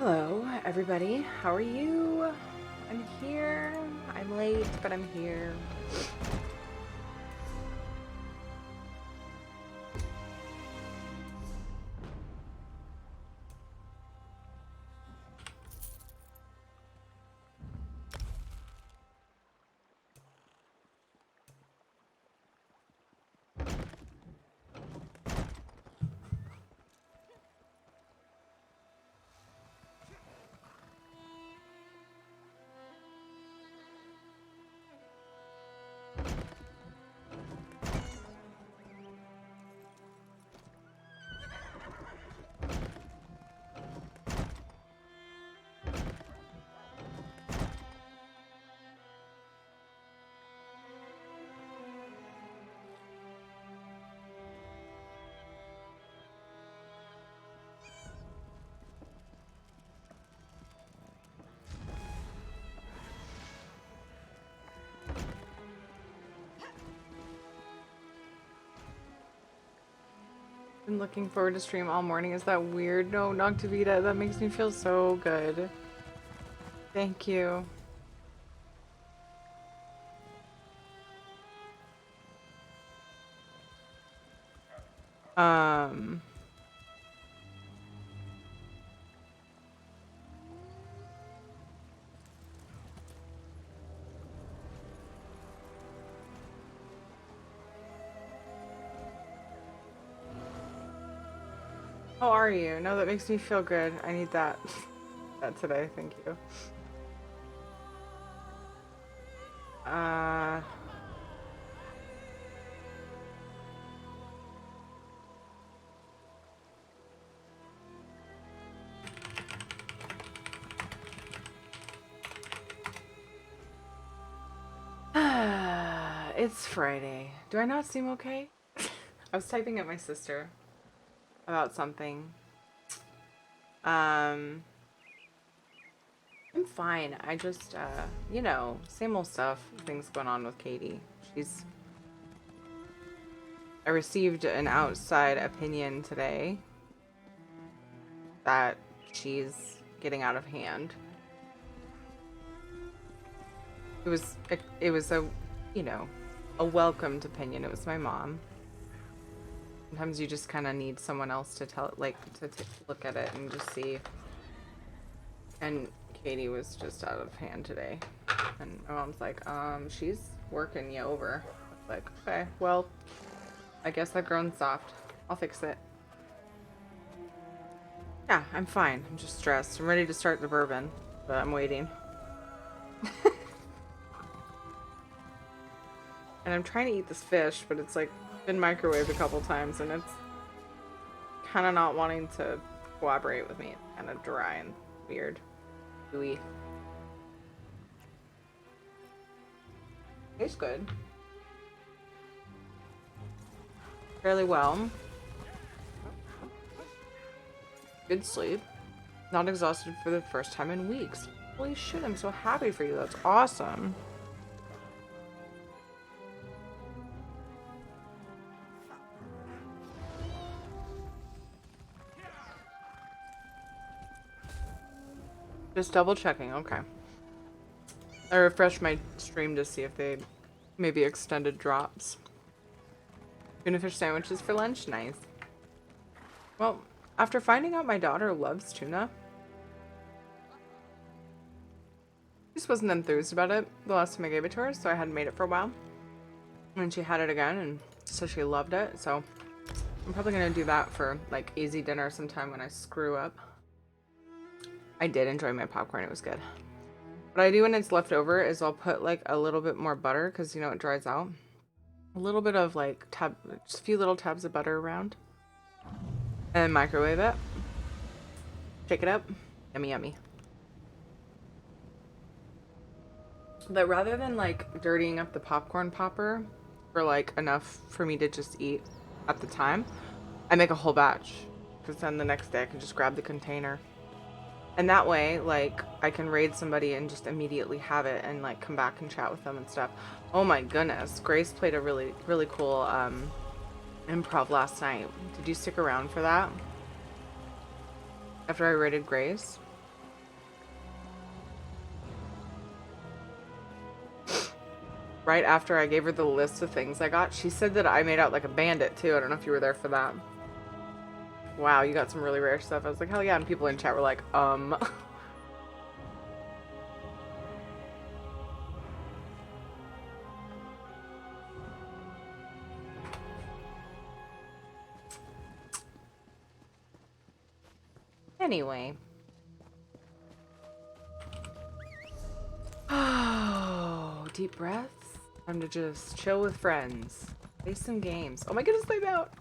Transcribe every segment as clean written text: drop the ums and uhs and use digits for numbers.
Hello, everybody. How are you? I'm here. I'm late, but I'm here. Been looking forward to stream all morning. Is that weird? No, Noctavita. That makes me feel so good. Thank you. Um. How are you? No, that makes me feel good. I need that. That today. Thank you. Uh. It's Friday. Do I not seem okay? I was typing at my sister about something. Um. I'm fine. I just, same old stuff. Things going on with Katie. I received an outside opinion today that she's getting out of hand. It was a welcomed opinion. It was my mom. Sometimes you just kind of need someone else to tell it, like, to look at it and just see. And Katie was just out of hand today. And my mom's like, she's working you over. I was like, okay, well, I guess I've grown soft. I'll fix it. Yeah, I'm fine. I'm just stressed. I'm ready to start the bourbon, but I'm waiting. And I'm trying to eat this fish, but it's like been microwaved a couple times and it's kind of not wanting to cooperate with me. It's kind of dry and weird. Gooey. Tastes good. Fairly well. Good sleep. Not exhausted for the first time in weeks. Holy shit, I'm so happy for you. That's awesome. Just double checking, okay. I refreshed my stream to see if they maybe extended drops. Tuna fish sandwiches for lunch? Nice. Well, after finding out my daughter loves tuna, she just wasn't enthused about it the last time I gave it to her, so I hadn't made it for a while. And she had it again, and so she loved it, so I'm probably gonna do that for, like, easy dinner sometime when I screw up. I did enjoy my popcorn, it was good. What I do when it's left over is I'll put, like, a little bit more butter, because, you know, it dries out. A little bit of, like, just a few little tabs of butter around. And microwave it. Shake it up. Yummy, yummy. But rather than, like, dirtying up the popcorn popper for, like, enough for me to just eat at the time, I make a whole batch. Because then the next day I can just grab the container. And that way, like, I can raid somebody and just immediately have it and, like, come back and chat with them and stuff. Oh my goodness. Grace played a really, really cool improv last night. Did you stick around for that? After I raided Grace? right after I gave her the list of things I got, she said that I made out like a bandit too. I don't know if you were there for that. Wow, you got some really rare stuff. I was like, hell yeah. And people in chat were like, Anyway. Oh, deep breaths. Time to just chill with friends. Play some games. Oh my goodness, I'm out.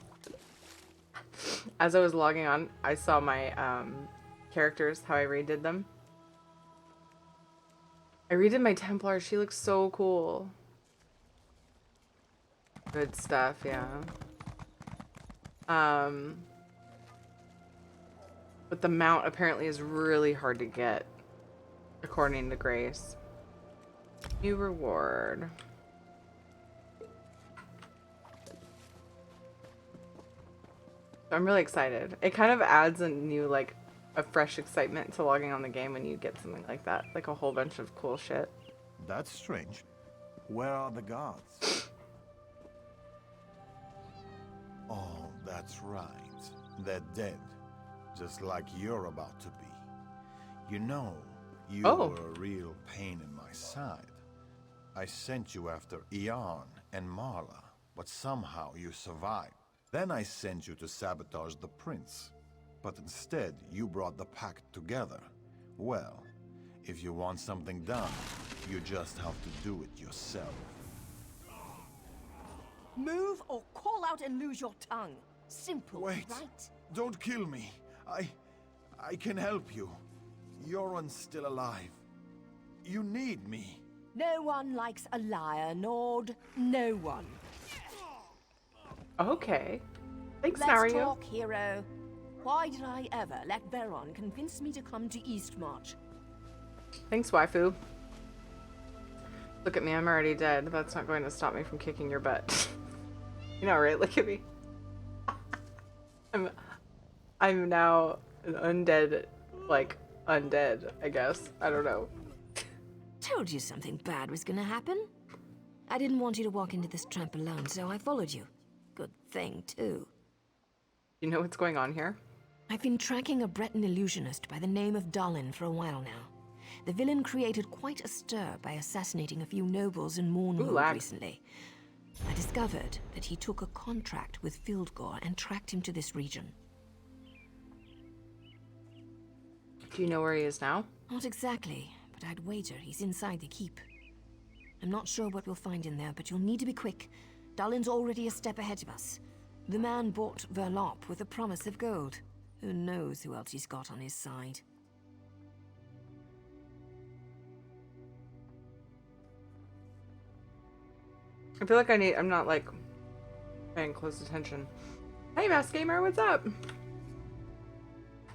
As I was logging on, I saw my characters, how I redid them. I redid my Templar. She looks so cool. Good stuff, yeah. But the mount apparently is really hard to get, according to Grace. New reward. I'm really excited. It kind of adds a new, like, a fresh excitement to logging on the game when you get something like that. Like a whole bunch of cool shit. That's strange. Where are the guards? Oh, that's right. They're dead. Just like you're about to be. You know, you were a real pain in my side. I sent you after Ian and Marla, but somehow you survived. Then I sent you to sabotage the prince. But instead, you brought the pack together. Well, if you want something done, you just have to do it yourself. Move or call out and lose your tongue. Simple, Wait, right? Don't kill me. I can help you. Yoren's still alive. You need me. No one likes a liar, Nord. No one. Okay. Thanks, Let's Mario. talk, hero. Why did I ever let Veron convince me to come to Eastmarch? Thanks, waifu. Look at me, I'm already dead. That's not going to stop me from kicking your butt. You know, right? Look at me. I'm now an undead, like, undead, I guess. I don't know. Told you something bad was gonna happen. I didn't want you to walk into this tramp alone, so I followed you. Good thing, too. You know what's going on here? I've been tracking a Breton illusionist by the name of Dalin for a while now. The villain created quite a stir by assassinating a few nobles in Mournhold recently. I discovered that he took a contract with Fildgor and tracked him to this region. Do you know where he is now? Not exactly, but I'd wager he's inside the keep. I'm not sure what we'll find in there, but you'll need to be quick. Dalin's already a step ahead of us. The man bought Verlop with a promise of gold. Who knows who else he's got on his side? I feel like I'm not, like, paying close attention. Hey, Mask Gamer, what's up?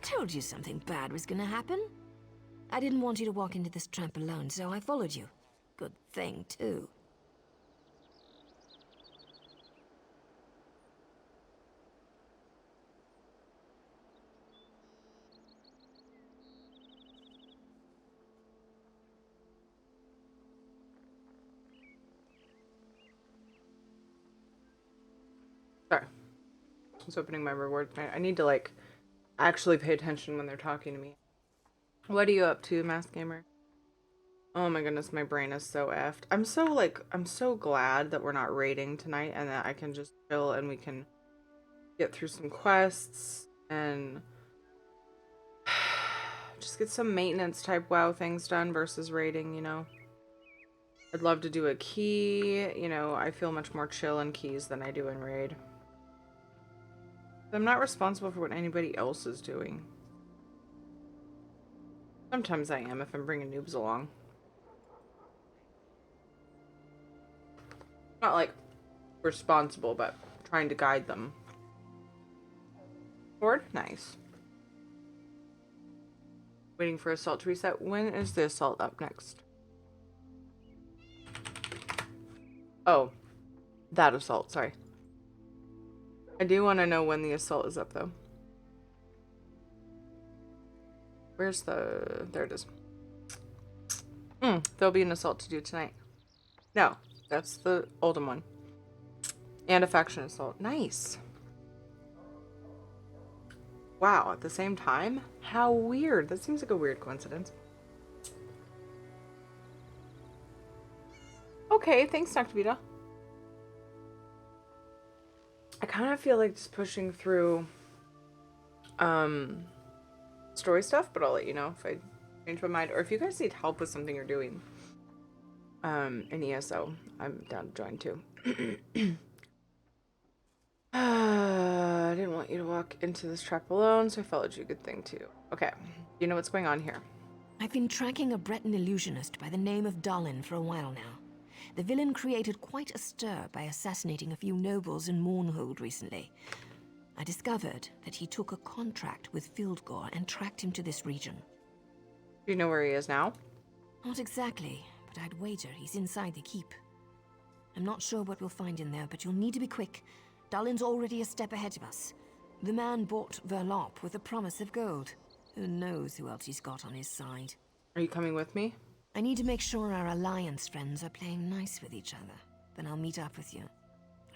Told you something bad was gonna happen. I didn't want you to walk into this tramp alone, so I followed you. Good thing, too. Sorry. I was opening my rewards. I need to, like, actually pay attention when they're talking to me. What are you up to, Mask Gamer? Oh my goodness, my brain is so effed. I'm so glad that we're not raiding tonight and that I can just chill and we can get through some quests and just get some maintenance type WoW things done versus raiding, you know? I'd love to do a key, you know, I feel much more chill in keys than I do in raid. I'm not responsible for what anybody else is doing. Sometimes I am if I'm bringing noobs along. Not like responsible, but trying to guide them. Board? Nice. Waiting for assault to reset. When is the assault up next? Oh, that assault, sorry. I do want to know when the assault is up, though. Where's the... There it is. There'll be an assault to do tonight. No. That's the Oldham one. And a faction assault. Nice. Wow, at the same time? How weird. That seems like a weird coincidence. Okay, thanks, Dr. Vita. I kind of feel like just pushing through story stuff, but I'll let you know if I change my mind, or if you guys need help with something you're doing in ESO, I'm down to join too. I didn't want you to walk into this trap alone, so I followed you. Good thing too. Okay, you know what's going on here. I've been tracking a Breton illusionist by the name of Dalin for a while now. The villain created quite a stir by assassinating a few nobles in Mournhold recently. I discovered that he took a contract with Fildgor and tracked him to this region. Do you know where he is now? Not exactly, but I'd wager he's inside the keep. I'm not sure what we'll find in there, but you'll need to be quick. Dalin's already a step ahead of us. The man bought Verlop with a promise of gold. Who knows who else he's got on his side? Are you coming with me? I need to make sure our Alliance friends are playing nice with each other. Then I'll meet up with you.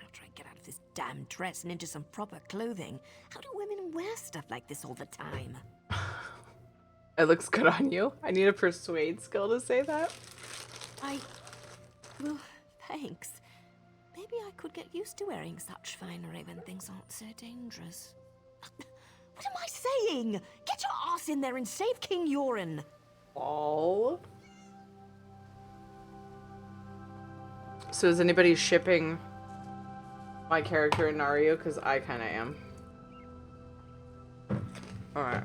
After I get out of this damn dress and into some proper clothing. How do women wear stuff like this all the time? It looks good on you. I need a persuade skill to say that. Well, thanks. Maybe I could get used to wearing such finery when things aren't so dangerous. What am I saying? Get your ass in there and save King Yoren. Oh. So is anybody shipping my character in Nario? Because I kind of am. Alright.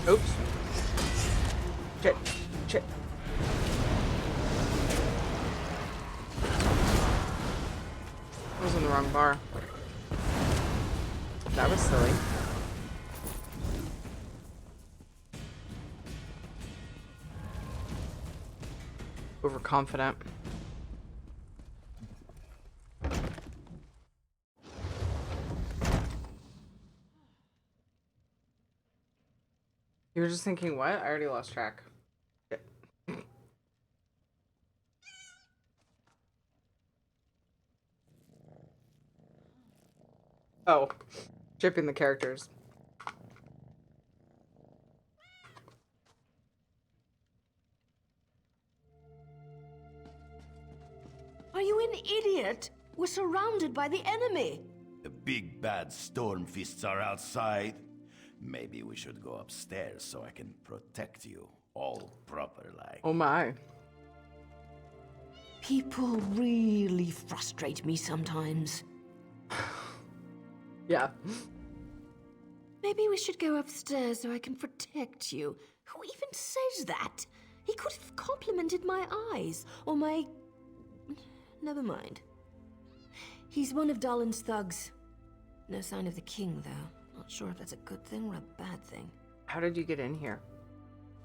Oops. Shit. Shit. I was in the wrong bar. That was silly. Overconfident. You were just thinking what? I already lost track. Shit. Oh, shipping the characters. Are you an idiot? We're surrounded by the enemy. The big bad storm fists are outside. Maybe we should go upstairs so I can protect you all proper like. Oh my. People really frustrate me sometimes. Yeah. Maybe we should go upstairs so I can protect you. Who even says that? He could have complimented my eyes, or my... Never mind. He's one of Dalin's thugs. No sign of the king, though. Not sure if that's a good thing or a bad thing. How did you get in here?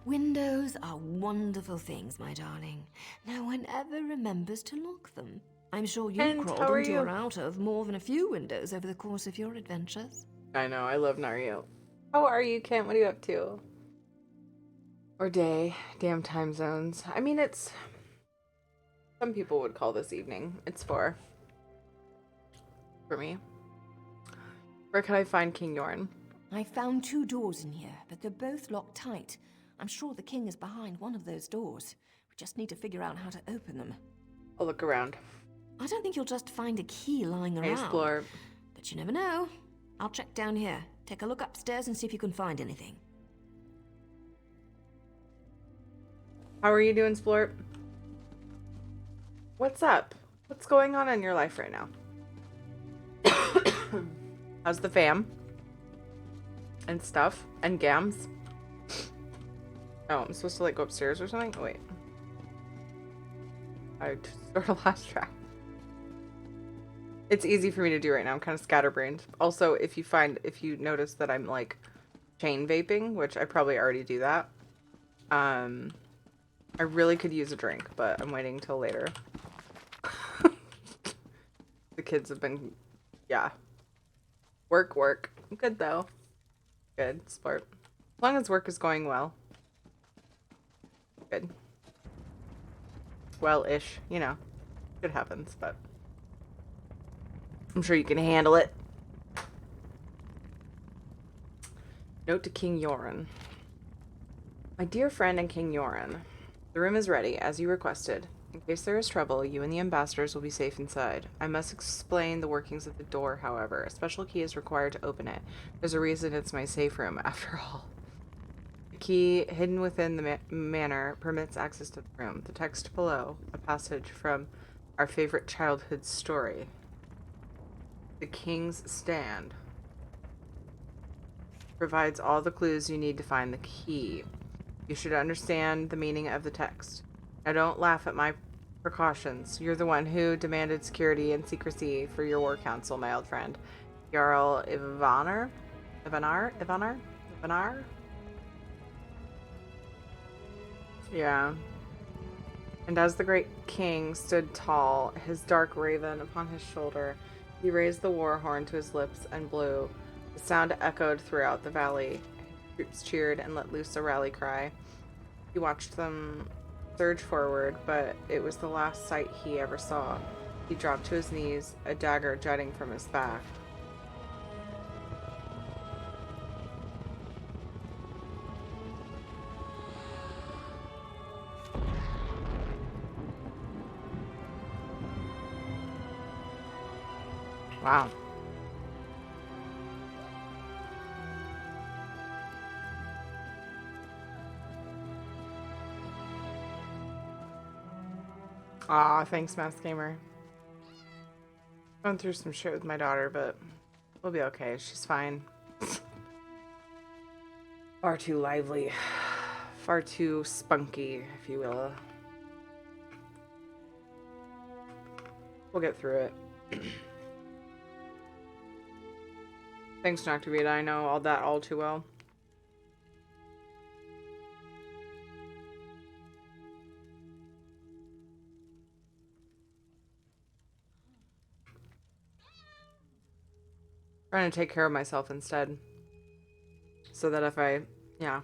Windows are wonderful things, my darling. No one ever remembers to lock them. I'm sure you've crawled into or out of more than a few windows over the course of your adventures. I know, I love Nario. How are you, Kent? What are you up to? Or day. Damn time zones. I mean, it's... Some people would call this evening. It's 4. For me. Where can I find King Yoren? I found 2 doors in here, but they're both locked tight. I'm sure the king is behind one of those doors. We just need to figure out how to open them. I'll look around. I don't think you'll just find a key lying around. Explore. But you never know. I'll check down here. Take a look upstairs and see if you can find anything. How are you doing, Splort? What's up? What's going on in your life right now? How's the fam? and stuff and gams. Oh, I'm supposed to like go upstairs or something? Oh, wait. I sort of lost track. It's easy for me to do right now. I'm kind of scatterbrained. Also, if you notice that I'm like chain vaping, which I probably already do that, I really could use a drink, but I'm waiting till later. The kids have been, yeah. Work. Good though. Good sport. As long as work is going well. Good. Well-ish, you know. It happens, but I'm sure you can handle it. Note to King Yoren. My dear friend and King Yoren, the room is ready, as you requested. In case there is trouble, you and the ambassadors will be safe inside. I must explain the workings of the door, however. A special key is required to open it. There's a reason it's my safe room, after all. The key, hidden within the manor, permits access to the room. The text below, a passage from our favorite childhood story. The King's Stand. Provides all the clues you need to find the key. You should understand the meaning of the text. Now don't laugh at my precautions. You're the one who demanded security and secrecy for your war council, my old friend. Jarl Ivanar? Yeah. And as the great king stood tall, his dark raven upon his shoulder, he raised the war horn to his lips and blew. The sound echoed throughout the valley. Troops cheered and let loose a rally cry. He watched them surge forward, but it was the last sight he ever saw. He dropped to his knees, a dagger jutting from his back. Wow. Aw, thanks, Mass Gamer. Going through some shit with my daughter, but we'll be okay. She's fine. Far too lively. Far too spunky, if you will. We'll get through it. Thanks, Noctavita. I know all that all too well. Trying to take care of myself instead. So that if I, yeah.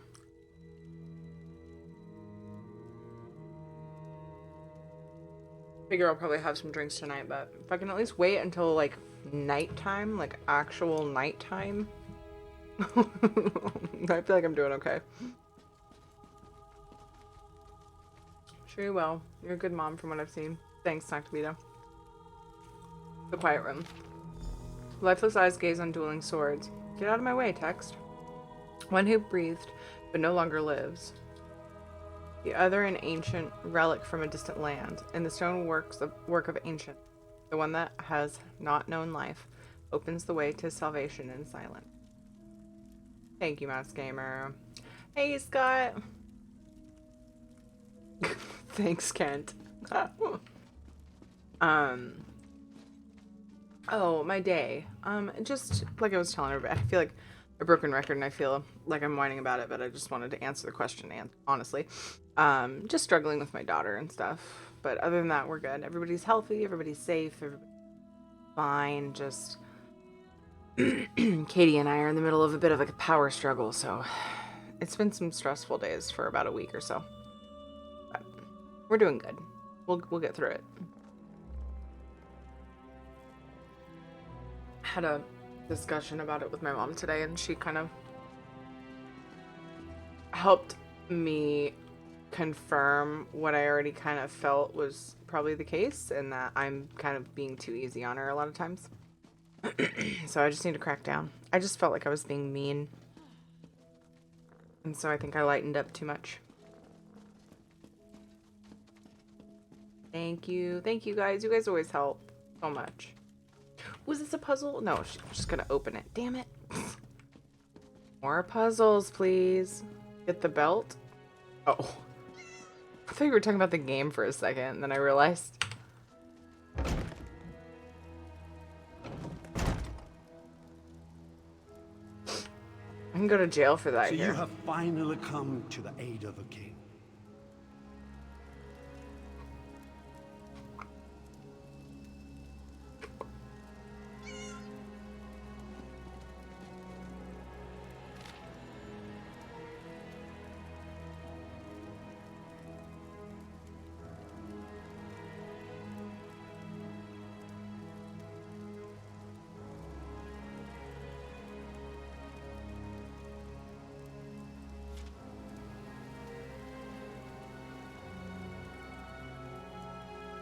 Figure I'll probably have some drinks tonight, but if I can at least wait until like nighttime, like actual nighttime, I feel like I'm doing okay. Sure you will. You're a good mom from what I've seen. Thanks, Noctavita. The quiet room. Lifeless eyes gaze on dueling swords. Get out of my way, text. One who breathed, but no longer lives. The other an ancient relic from a distant land, and the stone work of ancient. The one that has not known life opens the way to salvation in silence. Thank you, Mouse Gamer. Hey, Scott. Thanks, Kent. Oh, my day. Just like I was telling everybody, I feel like a broken record and I feel like I'm whining about it, but I just wanted to answer the question, and honestly. Just struggling with my daughter and stuff. But other than that, we're good. Everybody's healthy, everybody's safe, everybody's fine. Just Katie and I are in the middle of a bit of like a power struggle, so it's been some stressful days for about a week or so. But we're doing good. We'll get through it. Had a discussion about it with my mom today, and she kind of helped me confirm what I already kind of felt was probably the case, and that I'm kind of being too easy on her a lot of times. So I just need to crack down. I just felt like I was being mean, and so I think I lightened up too much. Thank you guys. You guys always help so much. Was this a puzzle? No, she's just gonna open it. Damn it. More puzzles, please. Get the belt. Oh. I thought you were talking about the game for a second, and then I realized. I can go to jail for that So here. you have finally come to the aid of a king.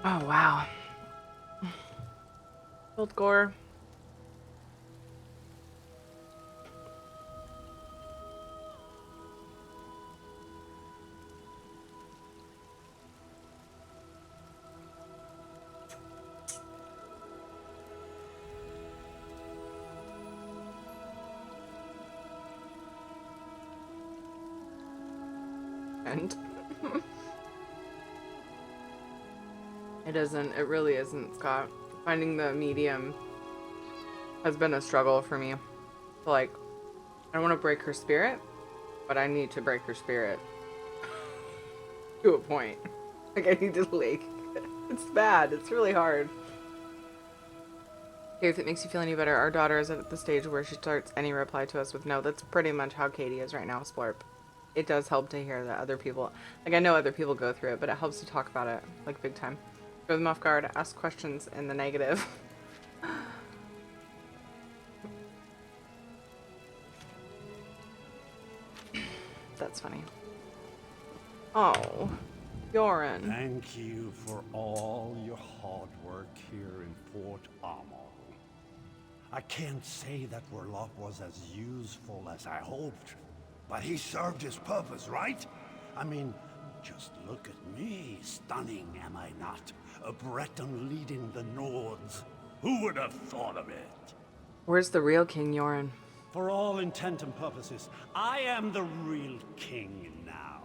Oh, wow. Killed Gore. And it isn't. It really isn't, Scott. Finding the medium has been a struggle for me. Like, I don't want to break her spirit, but I need to break her spirit to a point. Like, I need to, like, it's bad. It's really hard. Okay, if it makes you feel any better, our daughter is at the stage where she starts any reply to us with no. That's pretty much how Katie is right now, Splurp. It does help to hear that other people, like, I know other people go through it, but it helps to talk about it, like, big time. Throw them off guard, ask questions in the negative. That's funny. Oh, Yoren. Thank you for all your hard work here in Fort Amal. I can't say that Verloc was as useful as I hoped, but he served his purpose, right? I mean, just look at me. Stunning, am I not? A Breton leading the Nords. Who would have thought of it? Where's the real King Yoren? For all intent and purposes, I am the real king now.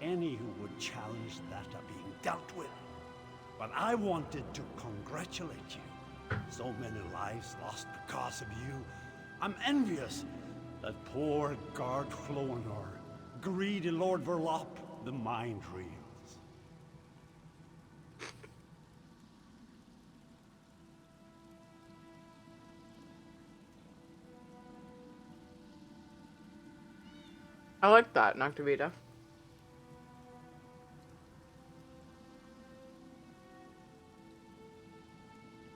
Any who would challenge that are being dealt with. But I wanted to congratulate you. So many lives lost because of you. I'm envious. That poor guard Floanor, greedy Lord Verloc, the mind reels. I like that, Noctavita.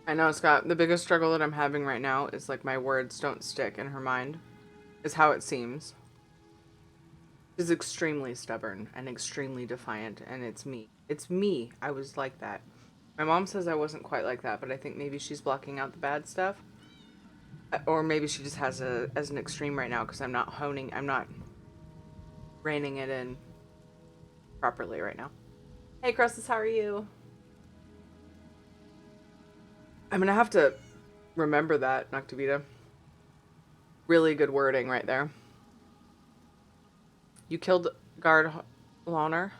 I know, Scott. The biggest struggle that I'm having right now is like my words don't stick in her mind, is how it seems. She's extremely stubborn and extremely defiant, and it's me. It's me. I was like that. My mom says I wasn't quite like that, but I think maybe she's blocking out the bad stuff. Or maybe she just has as an extreme right now because I'm not reining it in properly right now. Hey, Crustus, how are you? I'm gonna have to remember that, Noctavita. Really good wording right there. You killed guard Launer?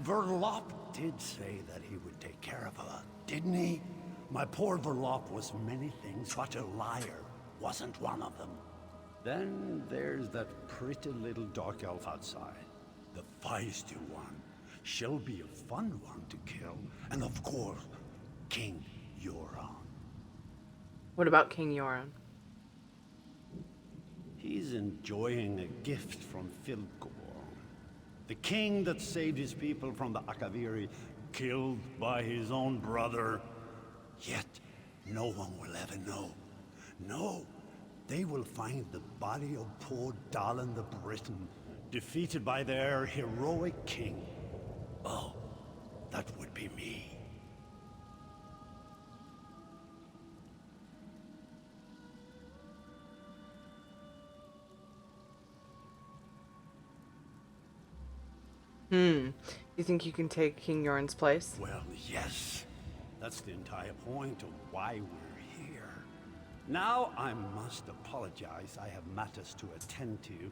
Verloc did say that he would take care of her, didn't he? My poor Verloc was many things, but a liar wasn't one of them. Then there's that pretty little dark elf outside. The feisty one. She'll be a fun one to kill. And of course, King Yoren. What about King Yoren? He's enjoying a gift from Filgor. The king that saved his people from the Akaviri, killed by his own brother. Yet, no one will ever know. No, they will find the body of poor Dallin the Briton, defeated by their heroic king. Oh, that would be me. You think you can take King Yoren's place? Well, yes. That's the entire point of why we're here. Now I must apologize. I have matters to attend to.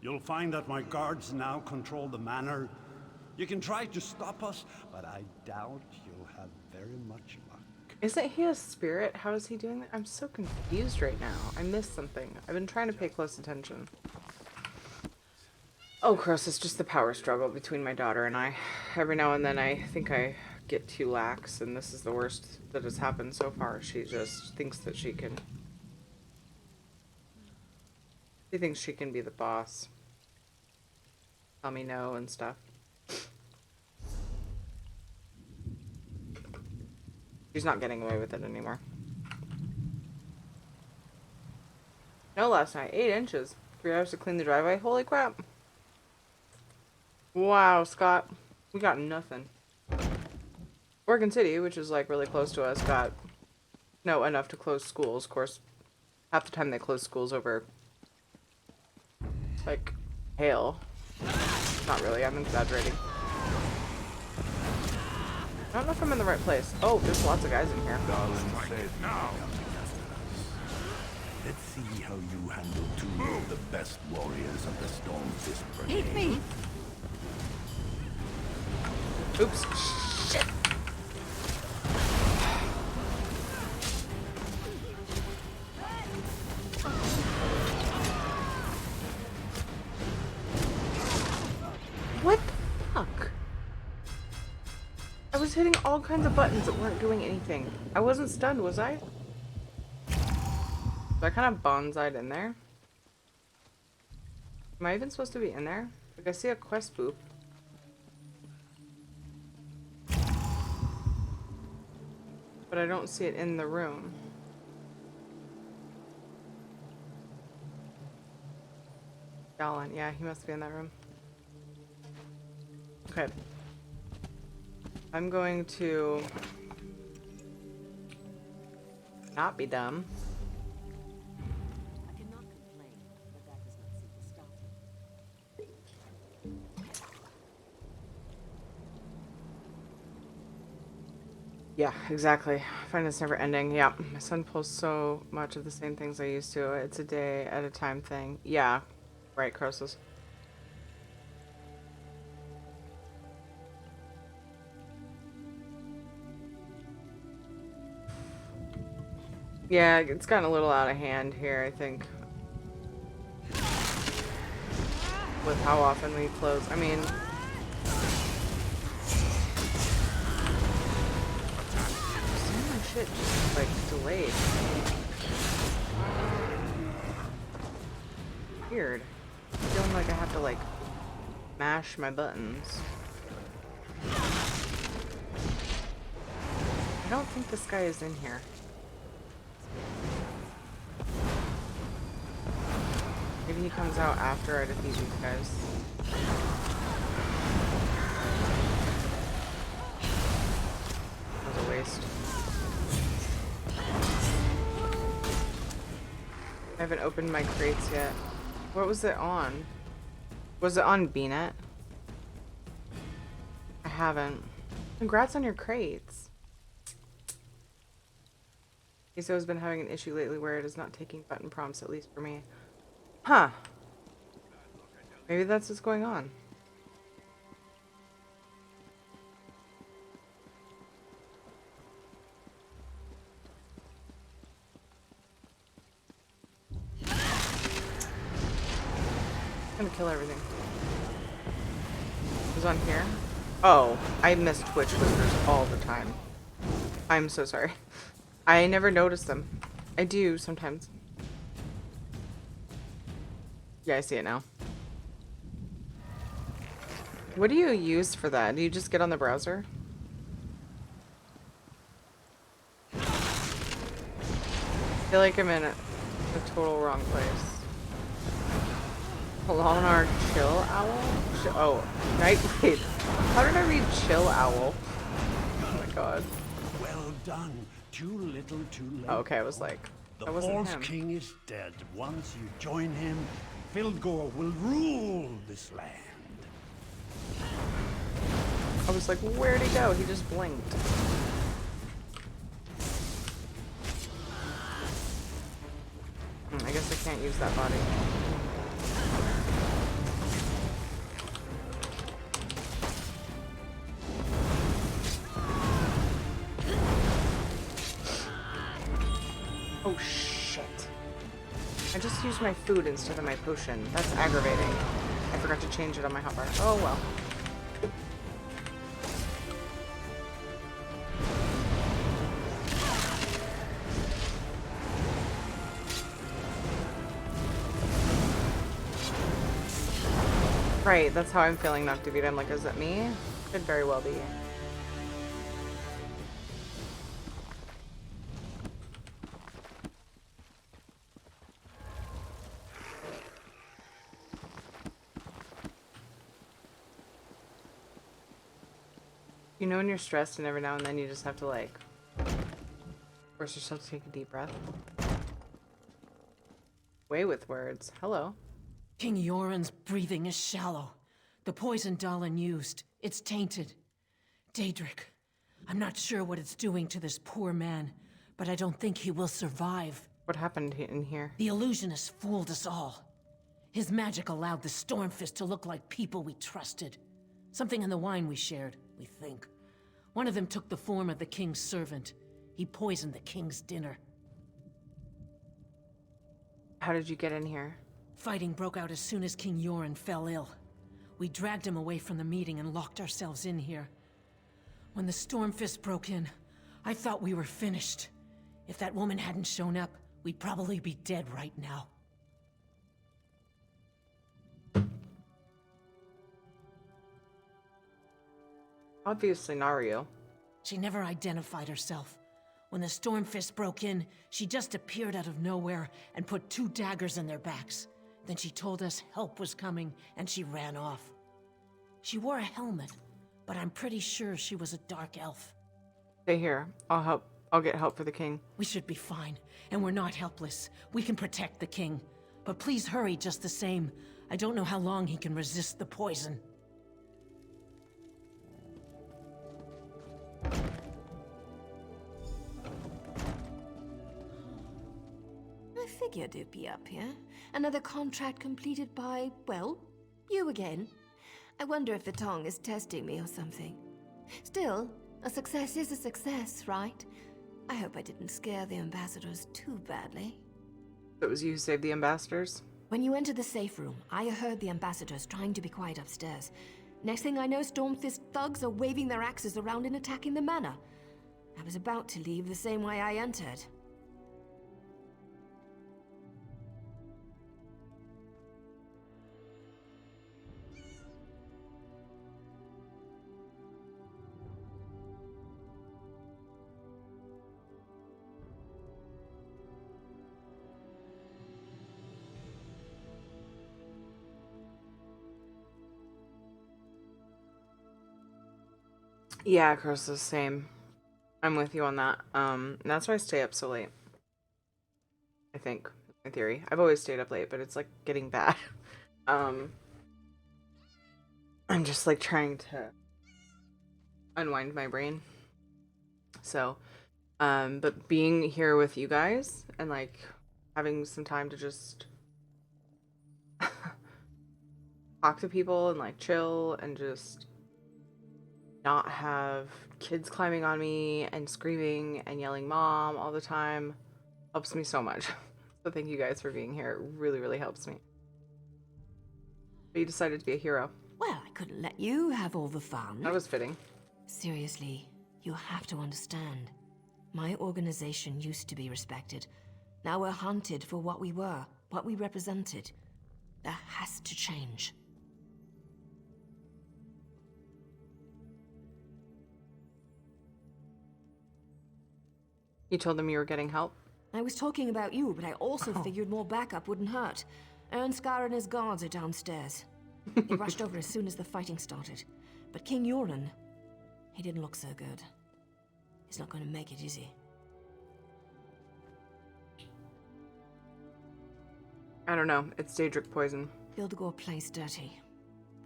You'll find that my guards now control the manor. You can try to stop us, but I doubt you'll have very much luck. Isn't he a spirit? How is he doing that? I'm so confused right now. I missed something. I've been trying to pay close attention. Oh, gross. It's just the power struggle between my daughter and I. Every now and then I think I get too lax, and this is the worst that has happened so far. She just thinks that she can... She thinks she can be the boss. Tell me no and stuff. She's not getting away with it anymore. No, last night. 8 inches. 3 hours to clean the driveway. Holy crap. Wow, Scott. We got nothing. Oregon City, which is like really close to us, got enough to close schools. Of course, half the time they close schools over like hail. Not really, I'm exaggerating. I don't know if I'm in the right place. Oh, there's lots of guys in here. Now. Let's see how you handle 2 of the best warriors of the Stormfist Brigade. Hit me! Oops. Shit. What the fuck? I was hitting all kinds of buttons that weren't doing anything. I wasn't stunned, was I? So I kind of bonsai'd in there. Am I even supposed to be in there? Like, I see a quest boop. But I don't see it in the room. Gallon, yeah, he must be in that room. Okay. I'm going to not be dumb. I cannot complain, but that does not seem to stop him. Yeah, exactly. I find it's never ending. Yeah, my son posts so much of the same things I used to. It's a day at a time thing. Yeah, right, Croesus. Yeah, it's gotten a little out of hand here, I think. With how often we close. I mean... some of my shit just, like, delayed. Weird. Feeling like I have to, like, mash my buttons. I don't think this guy is in here. Maybe he comes out after I defeat these guys. That was a waste. I haven't opened my crates yet. What was it on? Was it on BNet? I haven't. Congrats on your crates. Iso has been having an issue lately where it is not taking button prompts, at least for me. Huh. Maybe that's what's going on. I'm gonna kill everything. It was on here? Oh, I miss Twitch whispers all the time. I'm so sorry. I never notice them. I do sometimes. Yeah, I see it now. What do you use for that? Do you just get on the browser? I feel like I'm in a total wrong place. Holonar Chill Owl? Oh, Night. Wait. How did I read Chill Owl? Oh my god. Well done. Too little, too late. Oh, okay, I was like, The that wasn't false him. king is dead. Once you join him, Fildgor will rule this land. I was like, where'd he go? He just blinked. can't use that body. Oh shit. I just used my food instead of my potion. That's aggravating. I forgot to change it on my hotbar. Oh well. Right, that's how I'm feeling Noctivita. I'm like, is it me? Could very well be. You know when you're stressed and every now and then you just have to like force yourself to take a deep breath? Way with words. Hello. King Yoren's breathing is shallow. The poison Dalin used, it's tainted. Daedric, I'm not sure what it's doing to this poor man, but I don't think he will survive. What happened in here? The illusionist fooled us all. His magic allowed the Stormfist to look like people we trusted. Something in the wine we shared, we think. One of them took the form of the king's servant. He poisoned the king's dinner. How did you get in here? Fighting broke out as soon as King Yoren fell ill. We dragged him away from the meeting and locked ourselves in here. When the Stormfist broke in, I thought we were finished. If that woman hadn't shown up, we'd probably be dead right now. Obviously Nario. She never identified herself. When the Stormfist broke in, she just appeared out of nowhere and put 2 daggers in their backs. Then she told us help was coming, and she ran off. She wore a helmet, but I'm pretty sure she was a dark elf. Stay here. I'll help. I'll get help for the king. We should be fine, and we're not helpless. We can protect the king. But please hurry just the same. I don't know how long he can resist the poison. I figured you'd be up here. Another contract completed by, well, you again. I wonder if the tongue is testing me or something. Still, a success is a success, right? I hope I didn't scare the ambassadors too badly. It was you who saved the ambassadors? When you entered the safe room, I heard the ambassadors trying to be quiet upstairs. Next thing I know, Stormfist thugs are waving their axes around and attacking the manor. I was about to leave the same way I entered. Yeah, Chris, the same. I'm with you on that. That's why I stay up so late. I think, in theory. I've always stayed up late, but it's like getting bad. I'm just like trying to unwind my brain. So, but being here with you guys and like having some time to just talk to people and like chill and just not have kids climbing on me and screaming and yelling mom all the time helps me so much. So thank you guys for being here. It really, really helps me. But you decided to be a hero. Well, I couldn't let you have all the fun. That was fitting. Seriously, you have to understand. My organization used to be respected. Now we're hunted for what we were, what we represented. That has to change. You told them you were getting help? I was talking about you, but I also figured more backup wouldn't hurt. Ernskar and his guards are downstairs. They rushed over as soon as the fighting started. But King Yoren, he didn't look so good. He's not going to make it, is he? I don't know. It's Daedric poison. Hildegor plays dirty.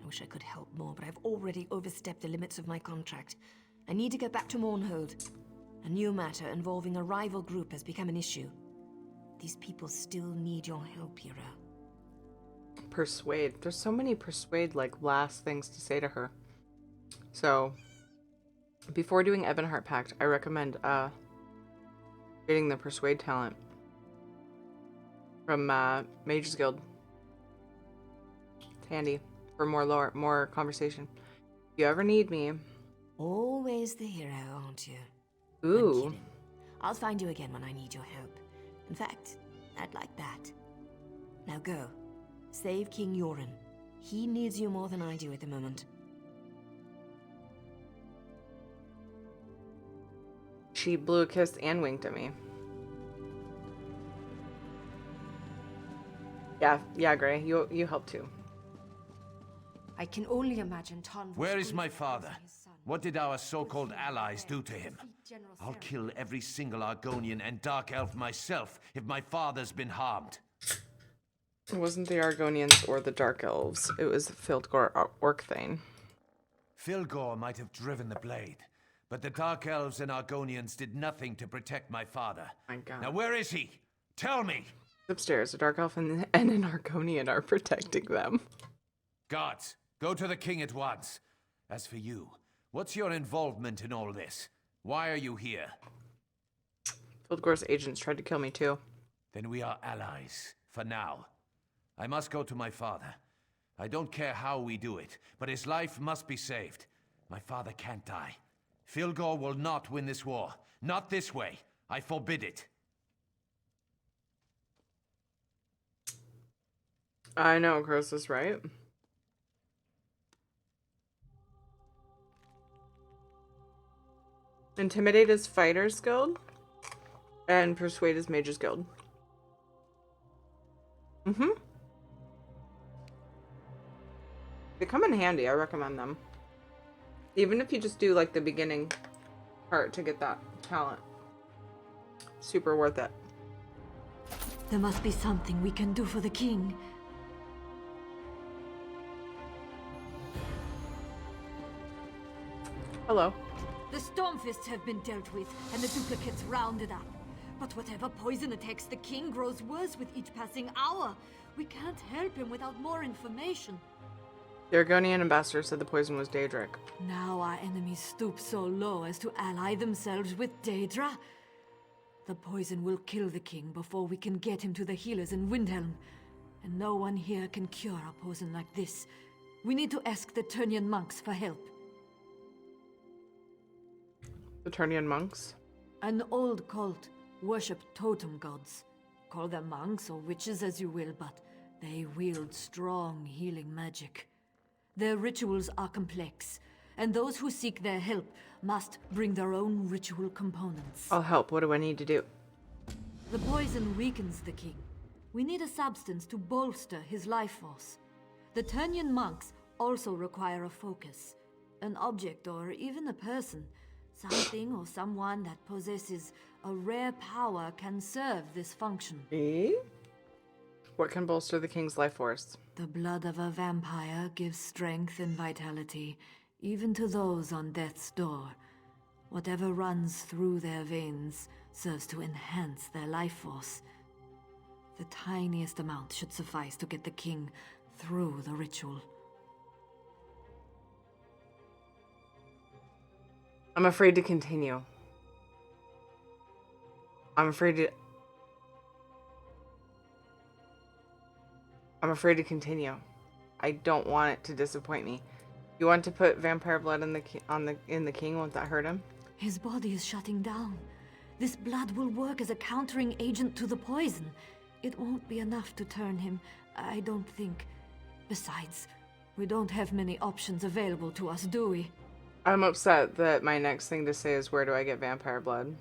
I wish I could help more, but I've already overstepped the limits of my contract. I need to get back to Mournhold. A new matter involving a rival group has become an issue. these people still need your help, hero. Persuade. There's so many persuade, like, last things to say to her. So, before doing Ebonheart Pact, I recommend, getting the persuade talent from, Mage's Guild. It's handy for more lore, more conversation. If you ever need me. Always the hero, aren't you? Ooh. I'm kidding. I'll find you again when I need your help. In fact, I'd like that. Now go. Save King Yoren. He needs you more than I do at the moment. She blew a kiss and winked at me. Yeah, Gray. You help too. I can only imagine Ton. Where is my father? What did our so-called allies do to him? I'll kill every single Argonian and Dark Elf myself if my father's been harmed. It wasn't the Argonians or the Dark Elves. It was Fildgor Orcthane. Fildgor might have driven the blade, but the Dark Elves and Argonians did nothing to protect my father. My God. Now where is he? Tell me! Upstairs, a Dark Elf and an Argonian are protecting them. Guards, go to the king at once. As for you, what's your involvement in all this? Why are you here? Fildgor's agents tried to kill me too. Then we are allies, for now. I must go to my father. I don't care how we do it, but his life must be saved. My father can't die. Fildgor will not win this war. Not this way. I forbid it. I know, Chris is right. Intimidate is Fighter's Guild, and Persuade is Mage's Guild. They come in handy. I recommend them. Even if you just do like the beginning part to get that talent. Super worth it. There must be something we can do for the king. Hello. The Stormfists have been dealt with, and the duplicates rounded up. But whatever poison attacks the king grows worse with each passing hour. We can't help him without more information. The Argonian ambassador said the poison was Daedric. Now our enemies stoop so low as to ally themselves with Daedra. The poison will kill the king before we can get him to the healers in Windhelm. And no one here can cure a poison like this. We need to ask the Turnian monks for help. The Turnian monks? An old cult worshipped totem gods. Call them monks or witches as you will, but they wield strong healing magic. Their rituals are complex, and those who seek their help must bring their own ritual components. I'll help. What do I need to do? The poison weakens the king. We need a substance to bolster his life force. The Turnian monks also require a focus. An object or even a person. Something or someone that possesses a rare power can serve this function. Eh? What can bolster the king's life force? The blood of a vampire gives strength and vitality, even to those on death's door. Whatever runs through their veins serves to enhance their life force. The tiniest amount should suffice to get the king through the ritual. I'm afraid to continue. I'm afraid to continue. I don't want it to disappoint me. You want to put vampire blood in the king? Won't that hurt him? His body is shutting down. This blood will work as a countering agent to the poison. It won't be enough to turn him, I don't think. Besides, we don't have many options available to us, do we? I'm upset that my next thing to say is, where do I get vampire blood?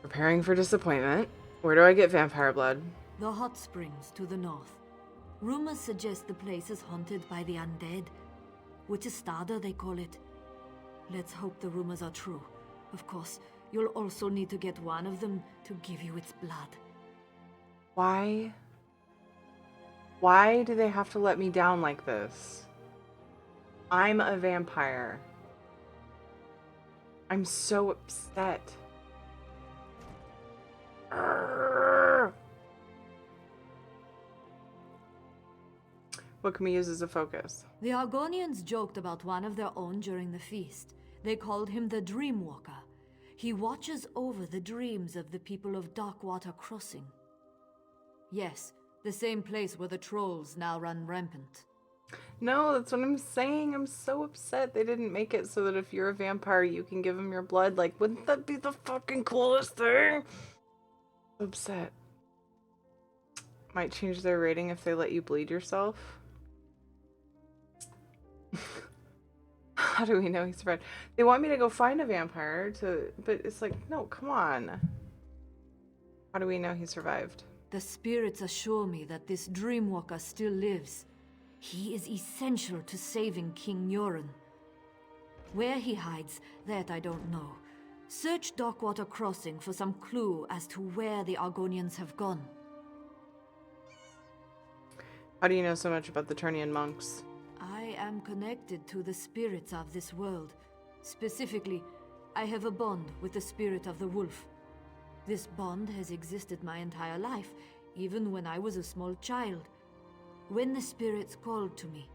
Preparing for disappointment. Where do I get vampire blood? The hot springs to the north. Rumors suggest the place is haunted by the undead. Witchestada, they call it. Let's hope the rumors are true. Of course, you'll also need to get one of them to give you its blood. Why? Why do they have to let me down like this? I'm a vampire. I'm so upset. What can we use as a focus? The Argonians joked about one of their own during the feast. They called him the Dreamwalker. He watches over the dreams of the people of Darkwater Crossing. Yes, the same place where the trolls now run rampant. No, that's what I'm saying. I'm so upset they didn't make it so that if you're a vampire, you can give them your blood. Like, wouldn't that be the fucking coolest thing? So upset. Might change their rating if they let you bleed yourself. How do we know he survived? They want me to go find a vampire but it's like, no, come on. How do we know he survived? The spirits assure me that this Dreamwalker still lives. He is essential to saving King Yoren. Where he hides, that I don't know. Search Darkwater Crossing for some clue as to where the Argonians have gone. How do you know so much about the Turnian monks? I am connected to the spirits of this world. Specifically, I have a bond with the spirit of the wolf. This bond has existed my entire life, even when I was a small child. When the spirits called to me,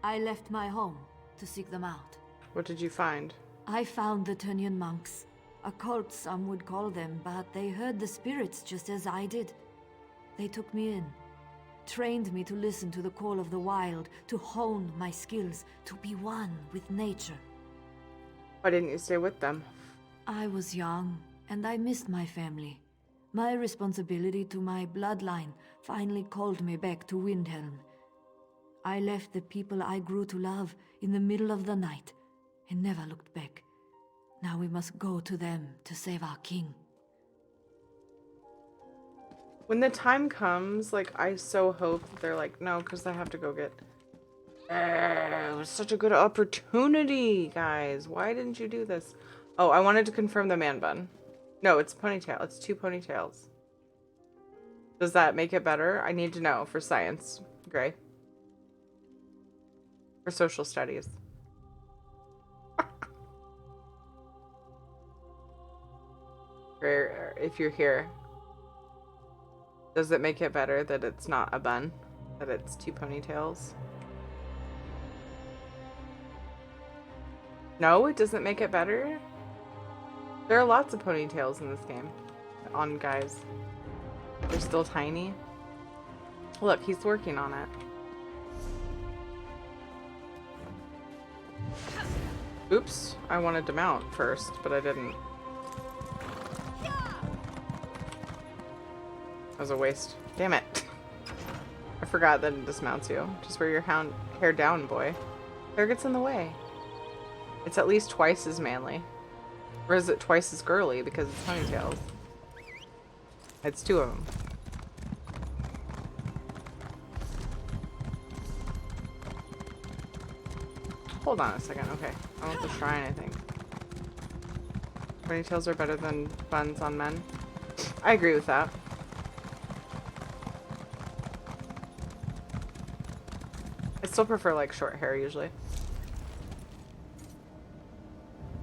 I left my home to seek them out. What did you find? I found the Turnian monks. A cult, some would call them, but they heard the spirits just as I did. They took me in, trained me to listen to the call of the wild, to hone my skills, to be one with nature. Why didn't you stay with them? I was young, and I missed my family. My responsibility to my bloodline finally called me back to Windhelm. I left the people I grew to love in the middle of the night, and never looked back. Now we must go to them to save our king. When the time comes, like, I so hope that they're like, no, because I have to go get... It was such a good opportunity, guys. Why didn't you do this? Oh, I wanted to confirm the man bun. No, it's a ponytail. It's 2 ponytails. Does that make it better? I need to know for science. Gray. For social studies. Gray, if you're here. Does it make it better that it's not a bun? That it's 2 ponytails? No, it doesn't make it better? There are lots of ponytails in this game. On guys. They're still tiny. Look, he's working on it. Oops, I wanted to mount first, but I didn't. That was a waste. Damn it. I forgot that it dismounts you. Just wear your hair down, boy. Hair gets in the way. It's at least twice as manly. Or is it twice as girly because it's ponytails? It's 2 of them. Hold on a second. Okay. I want the shrine, I think. Ponytails are better than buns on men. I agree with that. I still prefer, like, short hair usually.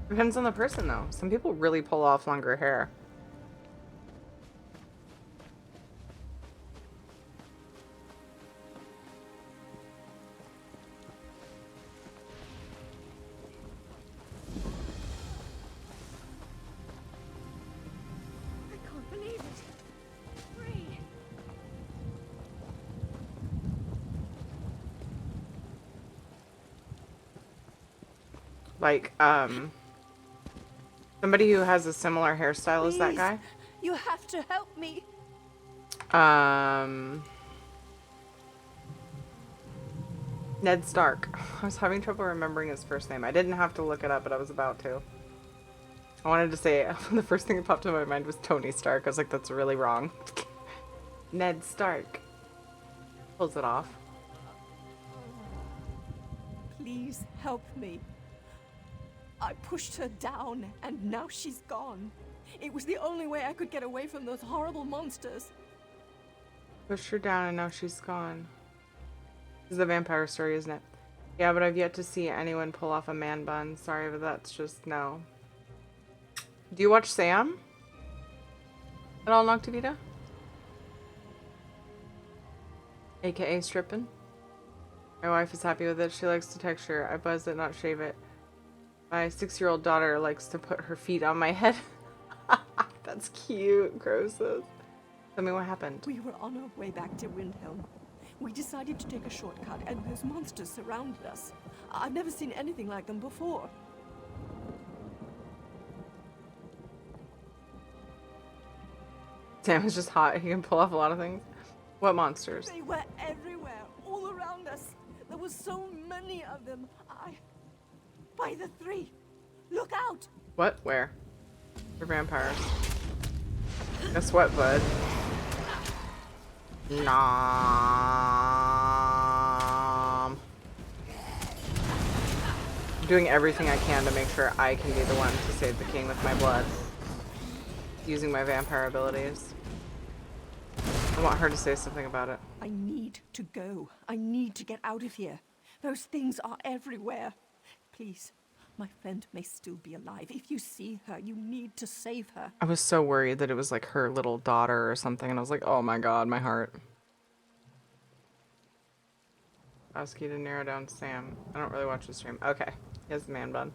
Depends on the person, though. Some people really pull off longer hair. I can't believe it. Free. Like, somebody who has a similar hairstyle as that guy. You have to help me. Ned Stark. I was having trouble remembering his first name. I didn't have to look it up, but I was about to. I wanted to say it. The first thing that popped in my mind was Tony Stark. I was like, that's really wrong. Ned Stark. Pulls it off. Please help me. I pushed her down, and now she's gone. It was the only way I could get away from those horrible monsters. Pushed her down and now she's gone. This is a vampire story, isn't it? Yeah, but I've yet to see anyone pull off a man bun. Sorry, but that's just no. Do you watch Sam? At all, Noctivita? AKA stripping. My wife is happy with it. She likes the texture. I buzz it, not shave it. My 6-year-old daughter likes to put her feet on my head. That's cute. Grosses. Tell me what happened. We were on our way back to Windhelm. We decided to take a shortcut, and those monsters surrounded us. I've never seen anything like them before. Sam is just hot. He can pull off a lot of things. What monsters? They were everywhere, all around us. There were so many of them. By the 3. Look out! What? Where? They're vampires. Guess what, bud? Nom. I'm doing everything I can to make sure I can be the one to save the king with my blood. Using my vampire abilities. I want her to say something about it. I need to go. I need to get out of here. Those things are everywhere. Please, my friend may still be alive. If you see her, you need to save her. I was so worried that it was like her little daughter or something, and I was like, oh my god, my heart. Ask you to narrow down Sam. I don't really watch the stream. Okay, he has the man bun.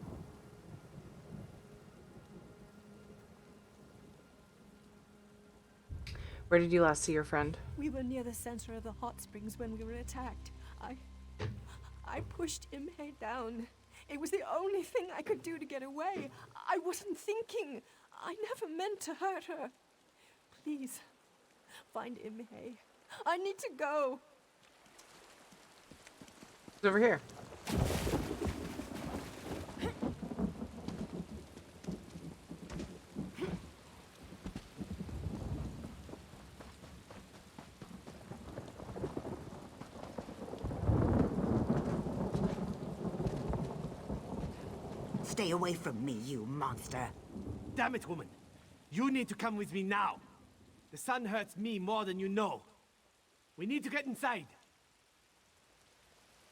Where did you last see your friend? We were near the center of the hot springs when we were attacked. I pushed Imhe down. It was the only thing I could do to get away. I wasn't thinking. I never meant to hurt her. Please, find Imhe. I need to go. It's over here. Stay away from me, you monster. Damn it, woman. You need to come with me now. The sun hurts me more than you know. We need to get inside.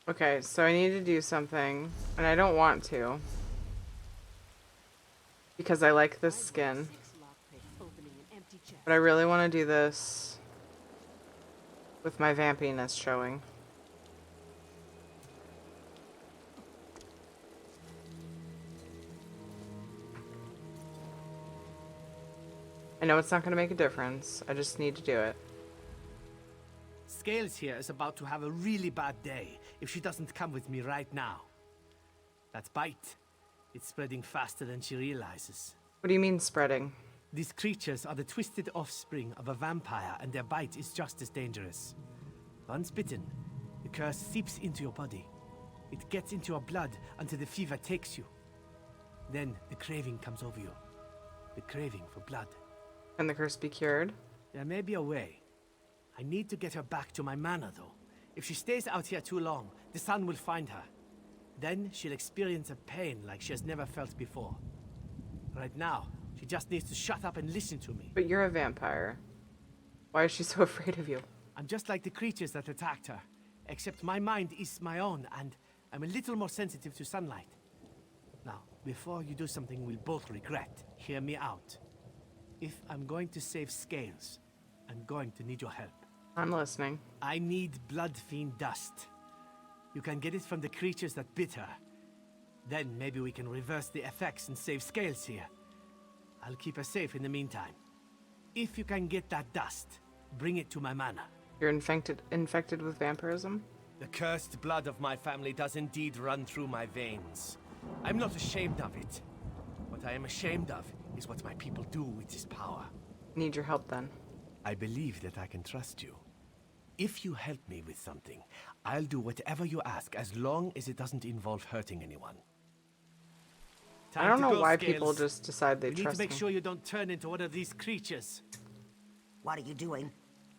Okay, so I need to do something, and I don't want to. Because I like this skin. But I really want to do this with my vampiness showing. I know it's not going to make a difference. I just need to do it. Scales here is about to have a really bad day if she doesn't come with me right now. That bite, it's spreading faster than she realizes. What do you mean spreading? These creatures are the twisted offspring of a vampire, and their bite is just as dangerous. Once bitten, the curse seeps into your body. It gets into your blood until the fever takes you. Then the craving comes over you. The craving for blood. Can the curse be cured? There may be a way. I need to get her back to my manor, though. If she stays out here too long, the sun will find her. Then she'll experience a pain like she has never felt before. Right now, she just needs to shut up and listen to me. But you're a vampire. Why is she so afraid of you? I'm just like the creatures that attacked her, except my mind is my own, and I'm a little more sensitive to sunlight. Now, before you do something we'll both regret, hear me out. If I'm going to save Scales, I'm going to need your help. I'm listening. I need blood fiend dust. You can get it from the creatures that bit her. Then maybe we can reverse the effects and save Scales here. I'll keep her safe in the meantime. If you can get that dust, bring it to my manor. You're infected with vampirism? The cursed blood of my family does indeed run through my veins. I'm not ashamed of it. What I am ashamed of is what my people do with this power. Need your help then. I believe that I can trust you. If you help me with something, I'll do whatever you ask as long as it doesn't involve hurting anyone. I don't know why people just decide they trust me. You need to make sure you don't turn into one of these creatures. What are you doing?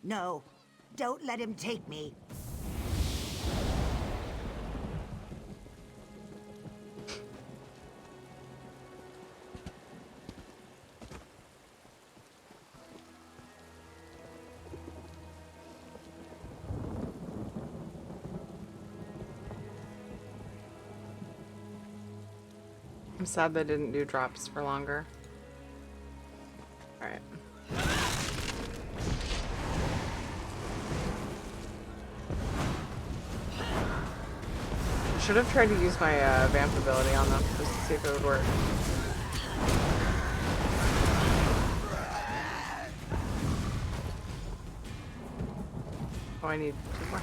No, don't let him take me. I'm sad they didn't do drops for longer. Alright. should have tried to use my vamp ability on them just to see if it would work. Oh, I need 2 more.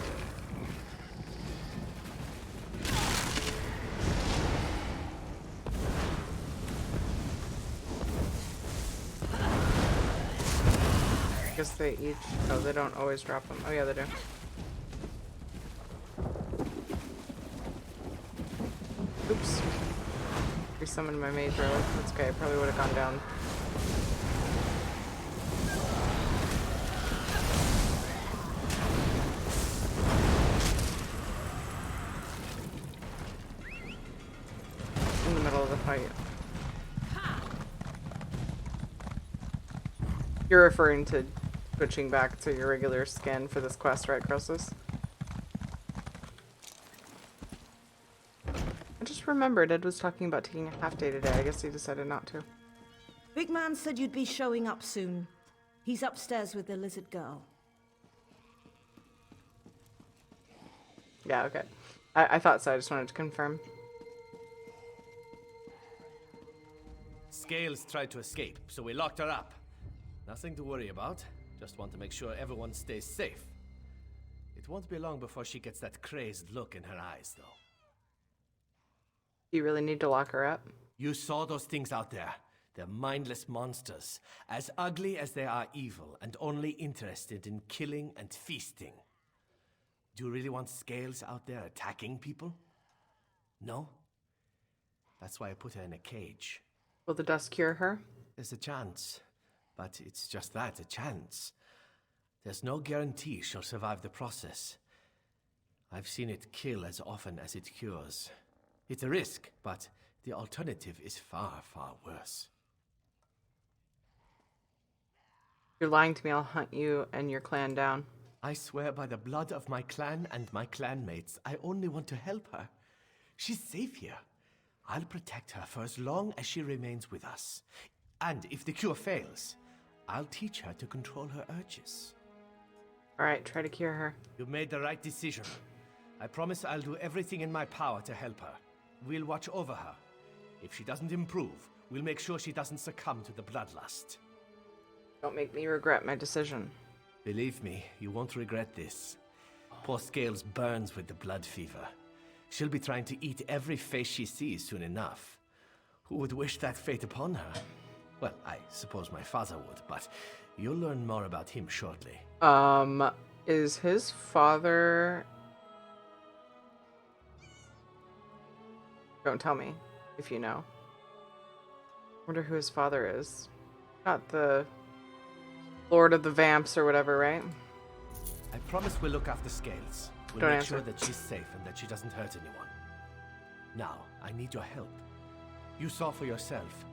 I guess they each... Oh, they don't always drop them. Oh, yeah, they do. Oops. Resummoned my mage early. That's okay. I probably would have gone down. In the middle of the fight. You're referring to switching back to your regular skin for this quest, right, Croesus? I just remembered Ed was talking about taking a half day today. I guess he decided not to. Big man said you'd be showing up soon. He's upstairs with the lizard girl. Yeah, okay. I thought so. I just wanted to confirm. Scales tried to escape, so we locked her up. Nothing to worry about. Just want to make sure everyone stays safe. It won't be long before she gets that crazed look in her eyes, though. You really need to lock her up? You saw those things out there. They're mindless monsters, as ugly as they are evil, and only interested in killing and feasting. Do you really want Scales out there attacking people? No? That's why I put her in a cage. Will the dust cure her? There's a chance. But it's just that, a chance. There's no guarantee she'll survive the process. I've seen it kill as often as it cures. It's a risk, but the alternative is far, far worse. You're lying to me. I'll hunt you and your clan down. I swear by the blood of my clan and my clanmates, I only want to help her. She's safe here. I'll protect her for as long as she remains with us. And if the cure fails, I'll teach her to control her urges. Alright, try to cure her. You made the right decision. I promise I'll do everything in my power to help her. We'll watch over her. If she doesn't improve, we'll make sure she doesn't succumb to the bloodlust. Don't make me regret my decision. Believe me, you won't regret this. Poor Scales burns with the blood fever. She'll be trying to eat every face she sees soon enough. Who would wish that fate upon her? Well, I suppose my father would, but you'll learn more about him shortly. Is his father... Don't tell me, if you know. Wonder who his father is. Not the Lord of the Vamps or whatever, right? I promise we'll look after Scales. We'll Don't make answer. sure that she's safe and that she doesn't hurt anyone. Now, I need your help. You saw for yourself.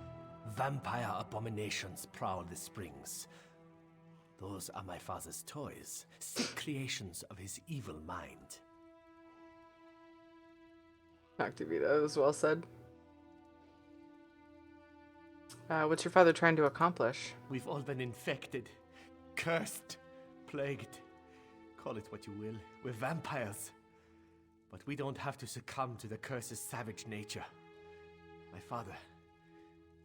Vampire abominations prowl the springs. Those are my father's toys, sick creations of his evil mind. Activita, that was well said. What's your father trying to accomplish? We've all been infected, cursed, plagued. Call it what you will. We're vampires. But we don't have to succumb to the curse's savage nature. My father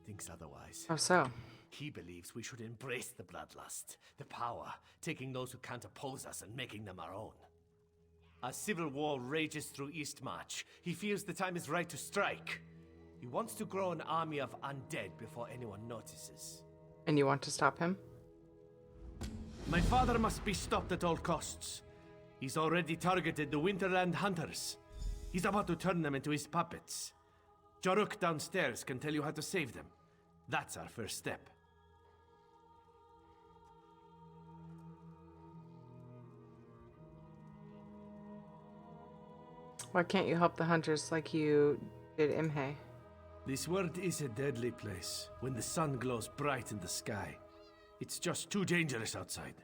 thinks otherwise. How so? He believes we should embrace the bloodlust, the power, taking those who can't oppose us and making them our own. As civil war rages through Eastmarch, he feels the time is right to strike. He wants to grow an army of undead before anyone notices. And you want to stop him? My father must be stopped at all costs. He's already targeted the Winterland Hunters. He's about to turn them into his puppets. Joruk downstairs can tell you how to save them. That's our first step. Why can't you help the hunters like you did Imhe? This world is a deadly place when the sun glows bright in the sky. It's just too dangerous outside.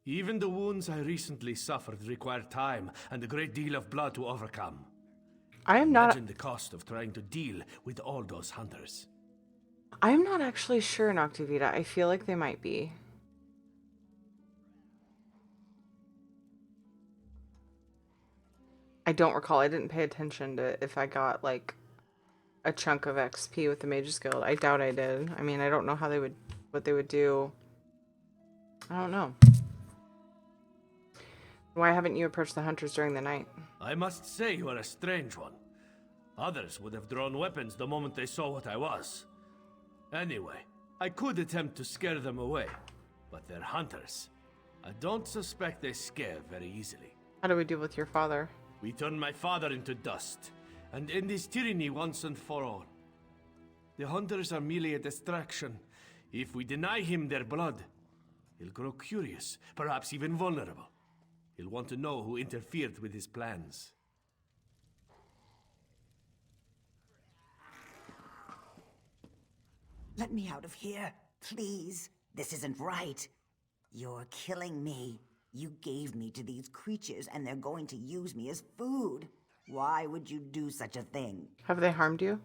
Even the wounds I recently suffered require time and a great deal of blood to overcome. I am not... Imagine the cost of trying to deal with all those hunters. I am not actually sure, Noctivita. I feel like they might be. I don't recall. I didn't pay attention to if I got, like, a chunk of XP with the Mages Guild. I doubt I did. I mean, I don't know how they would, what they would do. I don't know. Why haven't you approached the hunters during the night? I must say you are a strange one. Others would have drawn weapons the moment they saw what I was. Anyway, I could attempt to scare them away, but they're hunters. I don't suspect they scare very easily. How do we deal with your father? We turn my father into dust, and end his tyranny once and for all. The hunters are merely a distraction. If we deny him their blood, he'll grow curious, perhaps even vulnerable. He'll want to know who interfered with his plans. Let me out of here, please. This isn't right. You're killing me. You gave me to these creatures, and they're going to use me as food. Why would you do such a thing? Have they harmed you?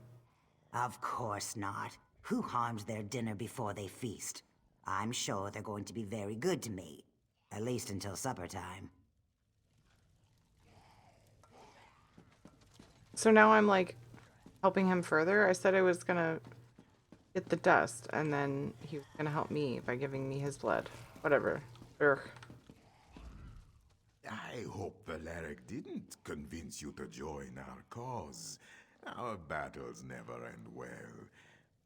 Of course not. Who harms their dinner before they feast? I'm sure they're going to be very good to me. At least until supper time. So now I'm, like, helping him further? I said I was gonna get the dust, and then he was gonna help me by giving me his blood. Whatever. Urgh. I hope Valeric didn't convince you to join our cause. Our battles never end well.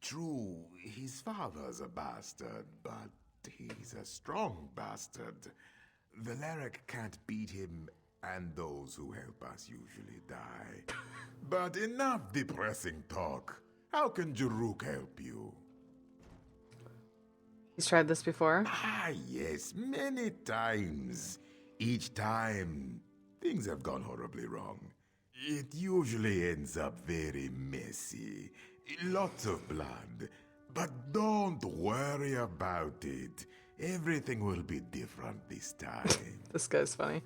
True, his father's a bastard, but he's a strong bastard. Valeric can't beat him, and those who help us usually die. But enough depressing talk. How can Jaruk help you? He's tried this before? Ah, yes, many times. Each time, things have gone horribly wrong. It usually ends up very messy. Lots of blood. But don't worry about it. Everything will be different this time. This guy's funny.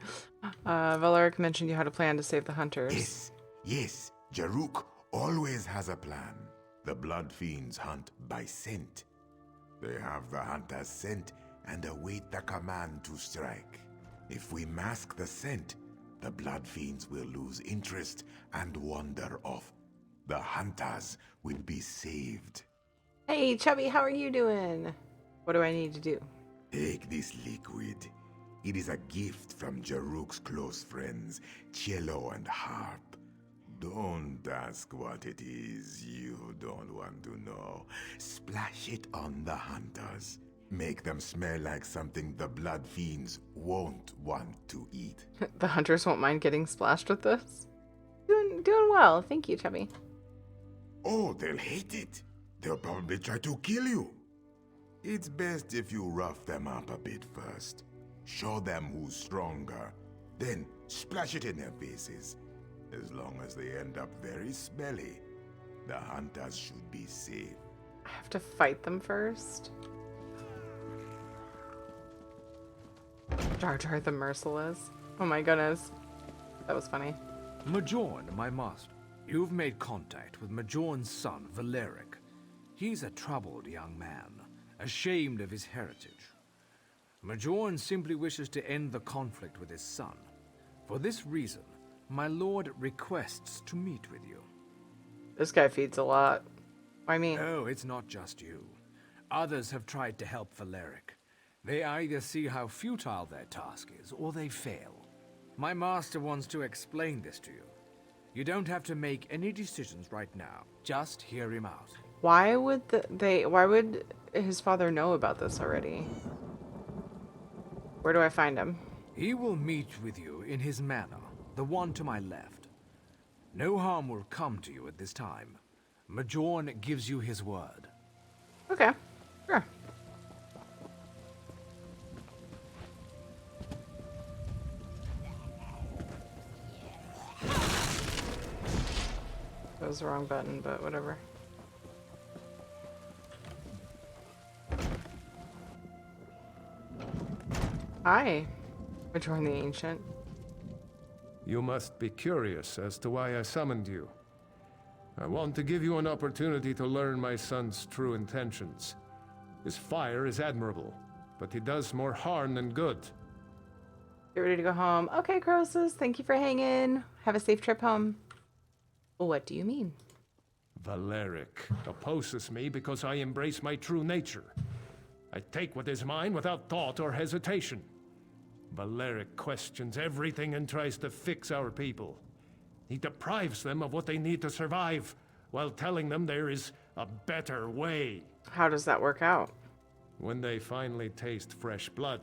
Valeric mentioned you had a plan to save the hunters. Yes. Jaruk always has a plan. The Blood Fiends hunt by scent. They have the hunter's scent and await the command to strike. If we mask the scent, the Blood Fiends will lose interest and wander off. The hunters will be saved. Hey, Chubby, how are you doing? What do I need to do? Take this liquid. It is a gift from Jaruk's close friends, Cello and Harp. Don't ask what it is. You don't want to know. Splash it on the hunters. Make them smell like something the Blood Fiends won't want to eat. The hunters won't mind getting splashed with this? Doing well. Thank you, Chubby. Oh, they'll hate it. They'll probably try to kill you. It's best if you rough them up a bit first. Show them who's stronger. Then splash it in their faces. As long as they end up very smelly, the hunters should be safe. I have to fight them first? Jar Jar the Merciless. Oh my goodness. That was funny. Majorn, my master. You've made contact with Majorn's son, Valeric. He's a troubled young man, ashamed of his heritage. Majorn simply wishes to end the conflict with his son. For this reason, my lord requests to meet with you. This guy feeds a lot. I mean... Oh, it's not just you. Others have tried to help Valeric. They either see how futile their task is, or they fail. My master wants to explain this to you. You don't have to make any decisions right now. Just hear him out. Why would why would his father know about this already? Where do I find him? He will meet with you in his manor, the one to my left. No harm will come to you at this time. Majorn gives you his word. Okay, sure. That was the wrong button, but whatever. Hi, Majorn the Ancient. You must be curious as to why I summoned you. I want to give you an opportunity to learn my son's true intentions. His fire is admirable, but he does more harm than good. Get ready to go home. Okay, Croesus, thank you for hanging. Have a safe trip home. What do you mean? Valeric opposes me because I embrace my true nature. I take what is mine without thought or hesitation. Valeric questions everything and tries to fix our people. He deprives them of what they need to survive, while telling them there is a better way. How does that work out? When they finally taste fresh blood,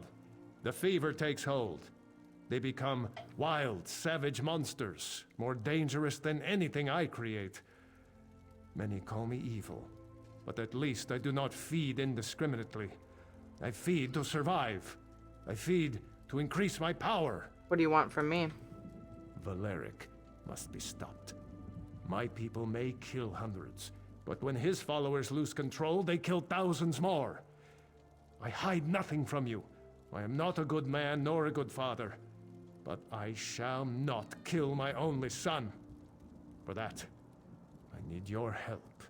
the fever takes hold. They become wild, savage monsters, more dangerous than anything I create. Many call me evil, but at least I do not feed indiscriminately. I feed to survive. I feed to increase my power. What do you want from me? Valeric must be stopped. My people may kill hundreds, but when his followers lose control, they kill thousands more. I hide nothing from you. I am not a good man nor a good father, but I shall not kill my only son. For that, I need your help.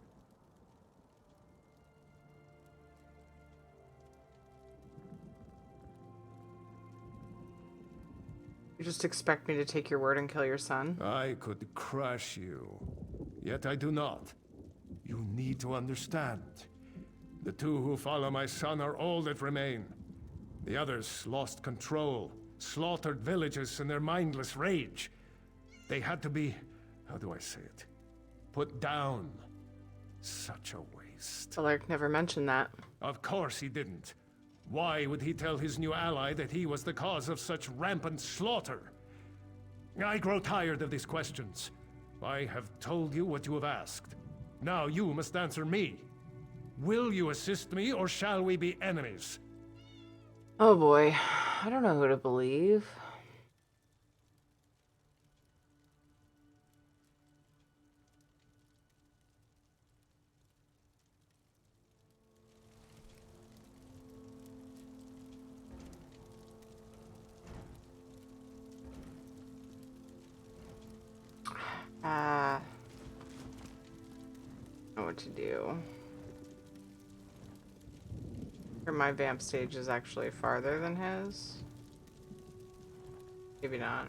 You just expect me to take your word and kill your son? I could crush you, yet I do not. You need to understand. The two who follow my son are all that remain. The others lost control, slaughtered villages in their mindless rage. They had to be, how do I say it, put down. Such a waste. Valeric never mentioned that. Of course he didn't. Why would he tell his new ally that he was the cause of such rampant slaughter? I grow tired of these questions. I have told you what you have asked. Now you must answer me. Will you assist me, or shall we be enemies? Oh boy, I don't know who to believe. Know what to do. Or my vamp stage is actually farther than his. Maybe not.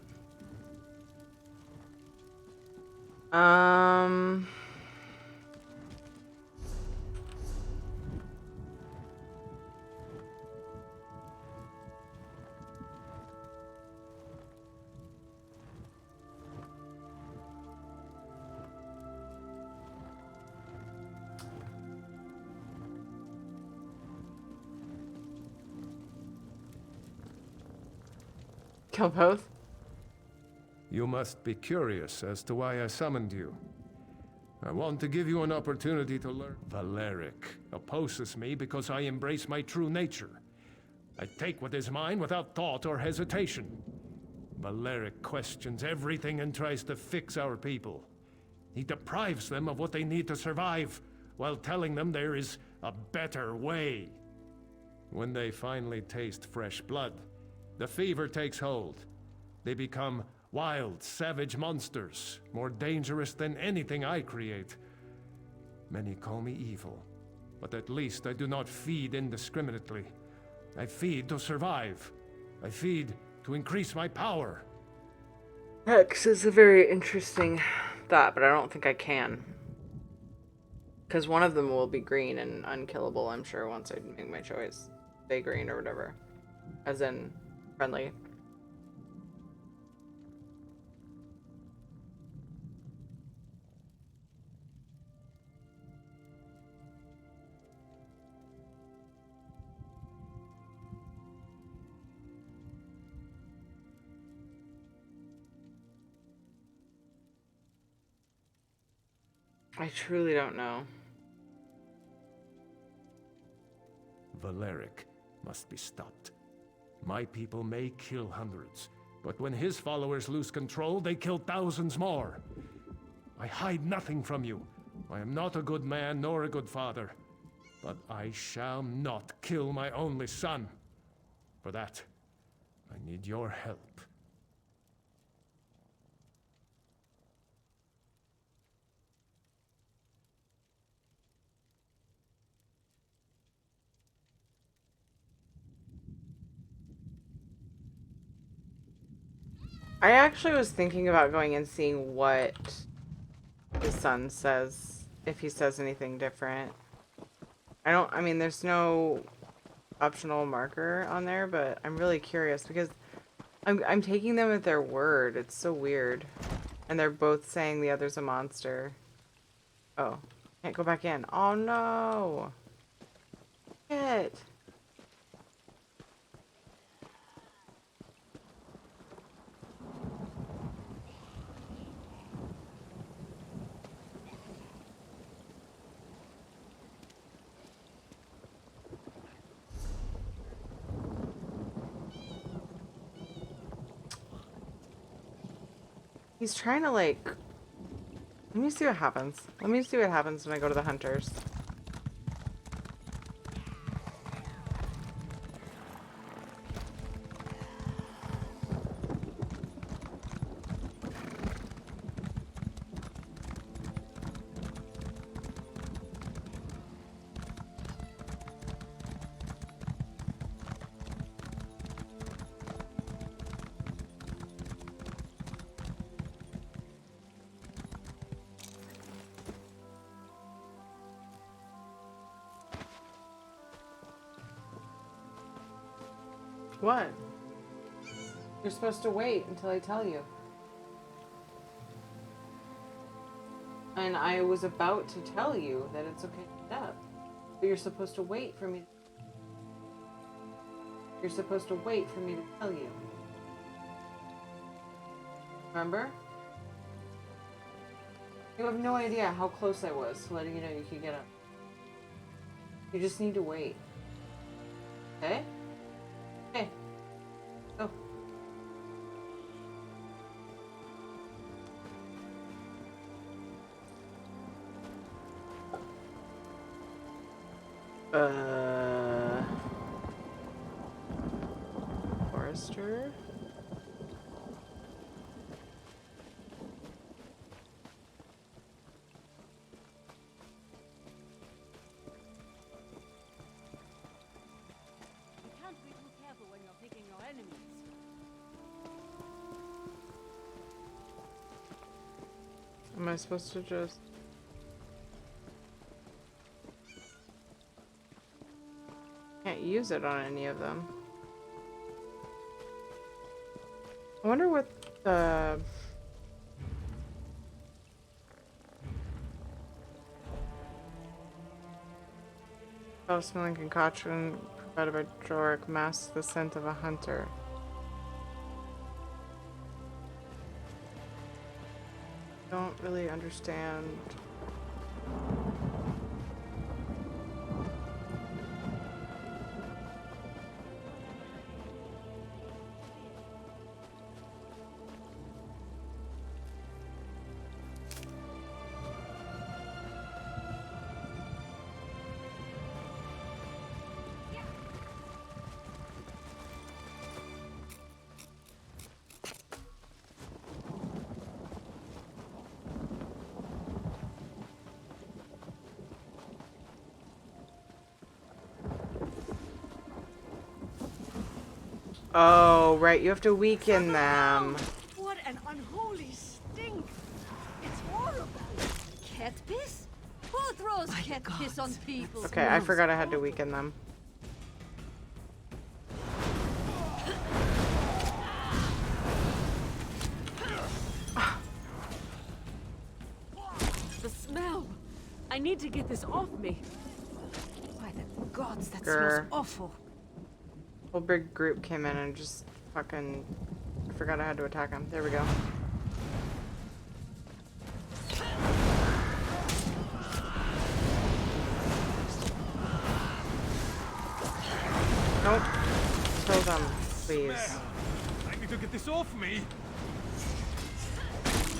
Kill both? You must be curious as to why I summoned you. I want to give you an opportunity to learn. Valeric opposes me because I embrace my true nature. I take what is mine without thought or hesitation. Valeric questions everything and tries to fix our people. He deprives them of what they need to survive, while telling them there is a better way. When they finally taste fresh blood, the fever takes hold. They become wild, savage monsters, more dangerous than anything I create. Many call me evil, but at least I do not feed indiscriminately. I feed to survive. I feed to increase my power. Hex is a very interesting thought, but I don't think I can. Because one of them will be green and unkillable, I'm sure, once I make my choice. Stay green or whatever. As in, friendly. I truly don't know. Valeric must be stopped. My people may kill hundreds, but when his followers lose control, they kill thousands more. I hide nothing from you. I am not a good man nor a good father, but I shall not kill my only son. For that, I need your help. I actually was thinking about going and seeing what his son says, if he says anything different. I mean, there's no optional marker on there, but I'm really curious because I'm taking them at their word. It's so weird. And they're both saying the other's a monster. Oh, can't go back in. Oh no. Shit. He's trying to like... Let me see what happens. Let me see what happens when I go to the hunters. What? You're supposed to wait until I tell you. And I was about to tell you that it's okay to get up. But you're supposed to wait for me. You're supposed to wait for me to tell you. Remember? You have no idea how close I was to letting you know you could get up. You just need to wait. Okay? Okay. Go. Forester? Am I supposed to just... Can't use it on any of them. I wonder what the... Foul-smelling concoction provided by Jork masks the scent of a hunter. Don't really understand. Oh, right. You have to weaken them. What an unholy stink! It's horrible. Cat piss? Who throws cat piss on people? Okay, I forgot I had to weaken them. The smell! I need to get this off me. By the gods, that Grr. smells awful. Whole big group came in and just fucking... I forgot I had to attack him. There we go. Don't kill them, please. I need to get this off me.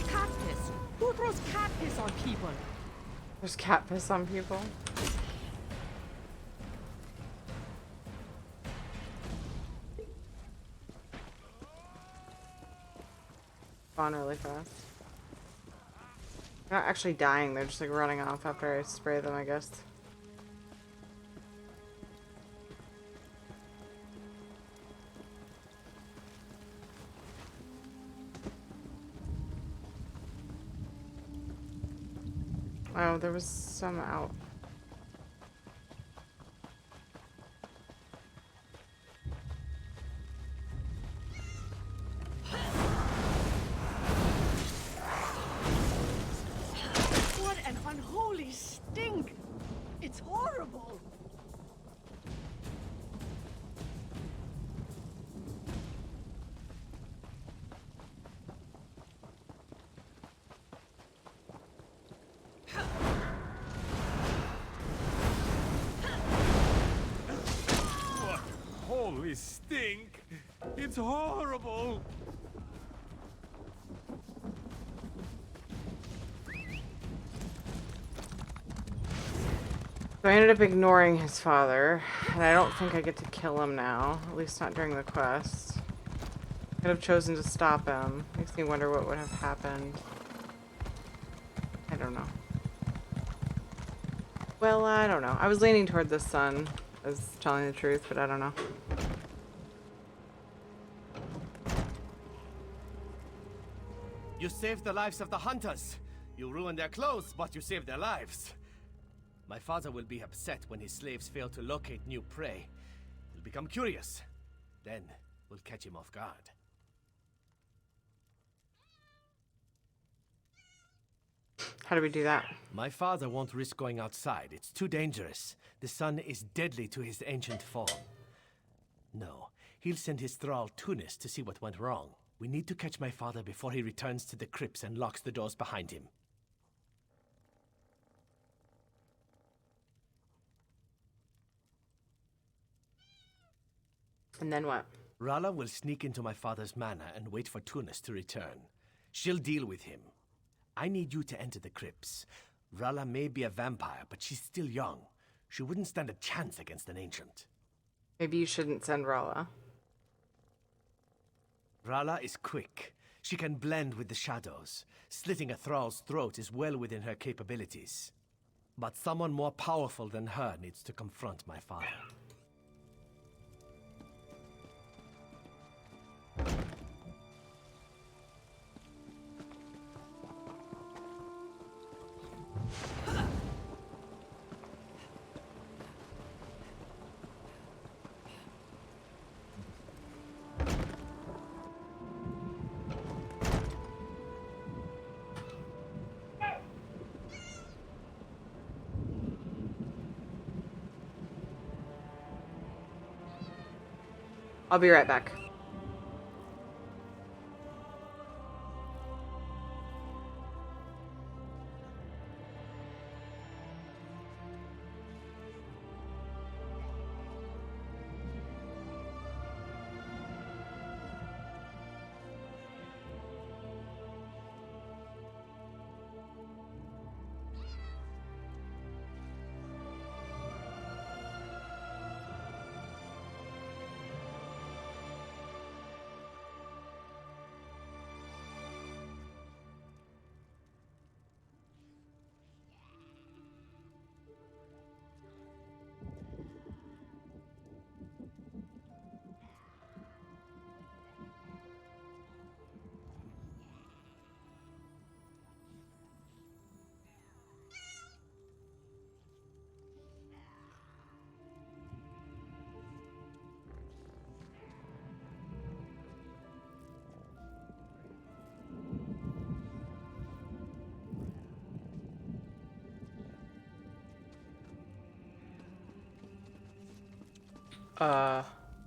Cat piss? Who throws cat piss on people? There's cat piss on people. Spawn really fast. They're not actually dying, they're just like running off after I spray them, I guess. Oh, there was some out. What an unholy stink! It's horrible! What holy stink! It's horrible! So I ended up ignoring his father, and I don't think I get to kill him now. At least not during the quest. Could have chosen to stop him. Makes me wonder what would have happened. I don't know. Well, I don't know. I was leaning toward the son, as telling the truth, but I don't know. You saved the lives of the hunters. You ruined their clothes, but you saved their lives. My father will be upset when his slaves fail to locate new prey. He'll become curious. Then we'll catch him off guard. How do we do that? My father won't risk going outside. It's too dangerous. The sun is deadly to his ancient form. No, he'll send his thrall Tunis to see what went wrong. We need to catch my father before he returns to the crypts and locks the doors behind him. And then what? Rala will sneak into my father's manor and wait for Tunis to return. She'll deal with him. I need you to enter the crypts. Rala may be a vampire, but she's still young. She wouldn't stand a chance against an ancient. Maybe you shouldn't send Rala. Rala is quick. She can blend with the shadows. Slitting a thrall's throat is well within her capabilities. But someone more powerful than her needs to confront my father. I'll be right back.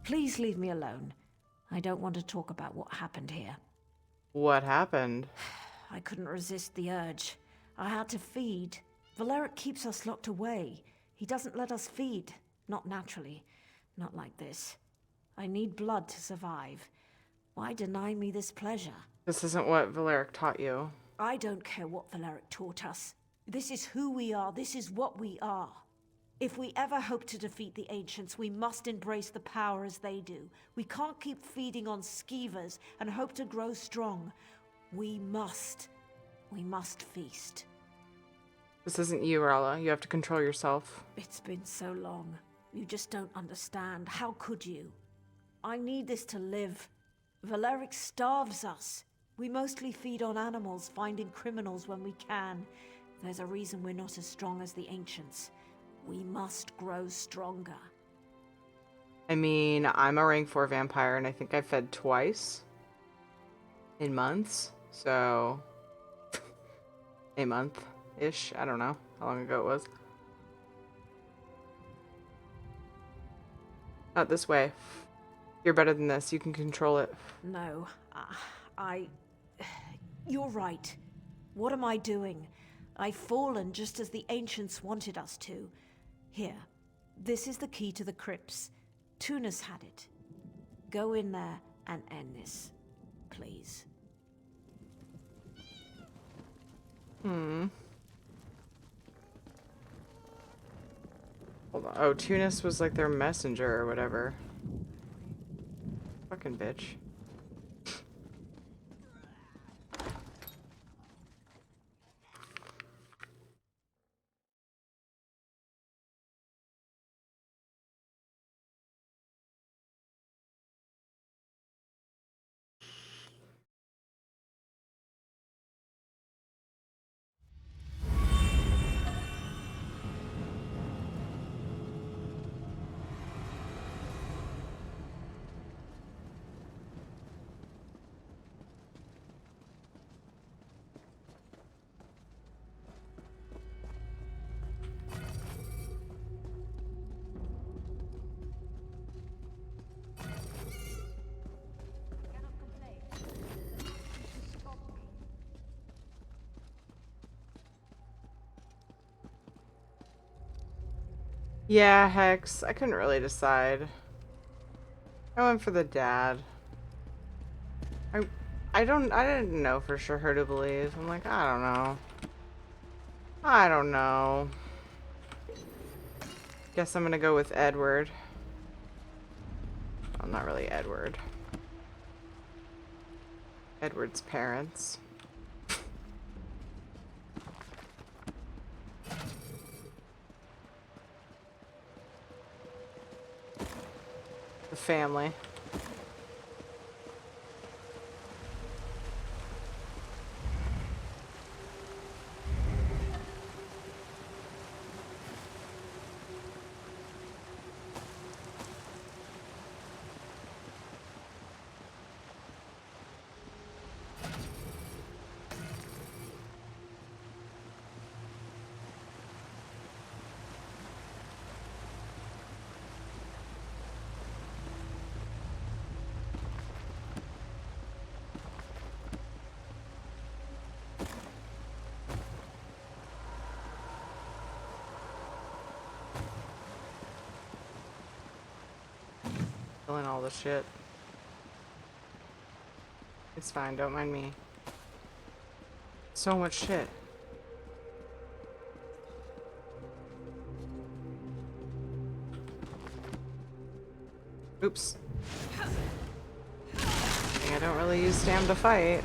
Please leave me alone. I don't want to talk about what happened here. What happened? I couldn't resist the urge. I had to feed. Valeric keeps us locked away. He doesn't let us feed. Not naturally. Not like this. I need blood to survive. Why deny me this pleasure? This isn't what Valeric taught you. I don't care what Valeric taught us. This is who we are. This is what we are. If we ever hope to defeat the Ancients, we must embrace the power as they do. We can't keep feeding on skeevers and hope to grow strong. We must feast. This isn't you, Rala. You have to control yourself. It's been so long. You just don't understand. How could you? I need this to live. Valeric starves us. We mostly feed on animals, finding criminals when we can. There's a reason we're not as strong as the ancients. We must grow stronger. I mean, I'm a rank 4 vampire, and I think I fed twice in months. So, a month-ish. I don't know how long ago it was. Not this way. You're better than this. You can control it. No, You're right. What am I doing? I've fallen just as the ancients wanted us to. Here, this is the key to the crypts. Tunas had it. Go in there and end this, please. Hold on. Oh, Tunas was like their messenger or whatever. Fucking bitch. Yeah, Hex. I couldn't really decide. I went for the dad. I didn't know for sure who to believe. I'm like, I don't know. I don't know. Guess I'm gonna go with Edward. Well, not really Edward. Edward's parents. The family. Killing all the shit. It's fine, don't mind me. So much shit. Oops. I don't really use stam to fight.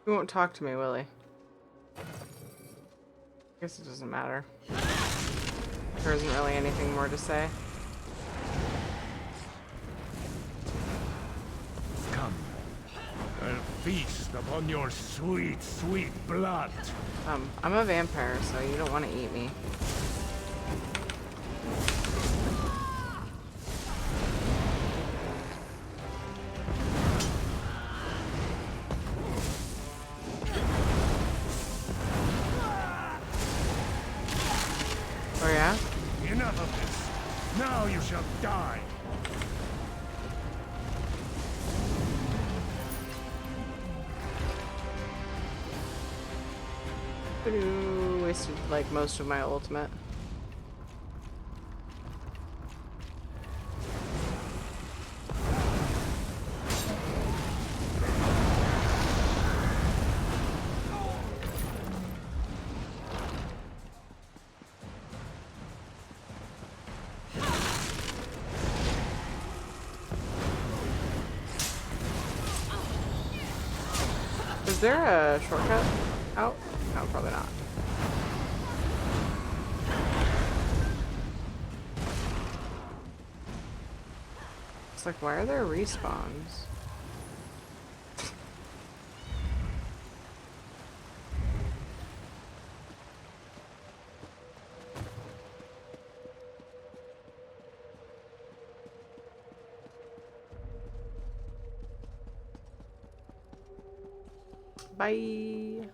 He won't talk to me, will he? I guess it doesn't matter. There isn't really anything more to say. Come. I'll feast upon your sweet, sweet blood. I'm a vampire, so you don't want to eat me. Oh yeah? Enough of this. Now you shall die. Ooh, wasted like most of my ultimate. there a shortcut out? No, probably not. It's like, why are there respawns? Bye.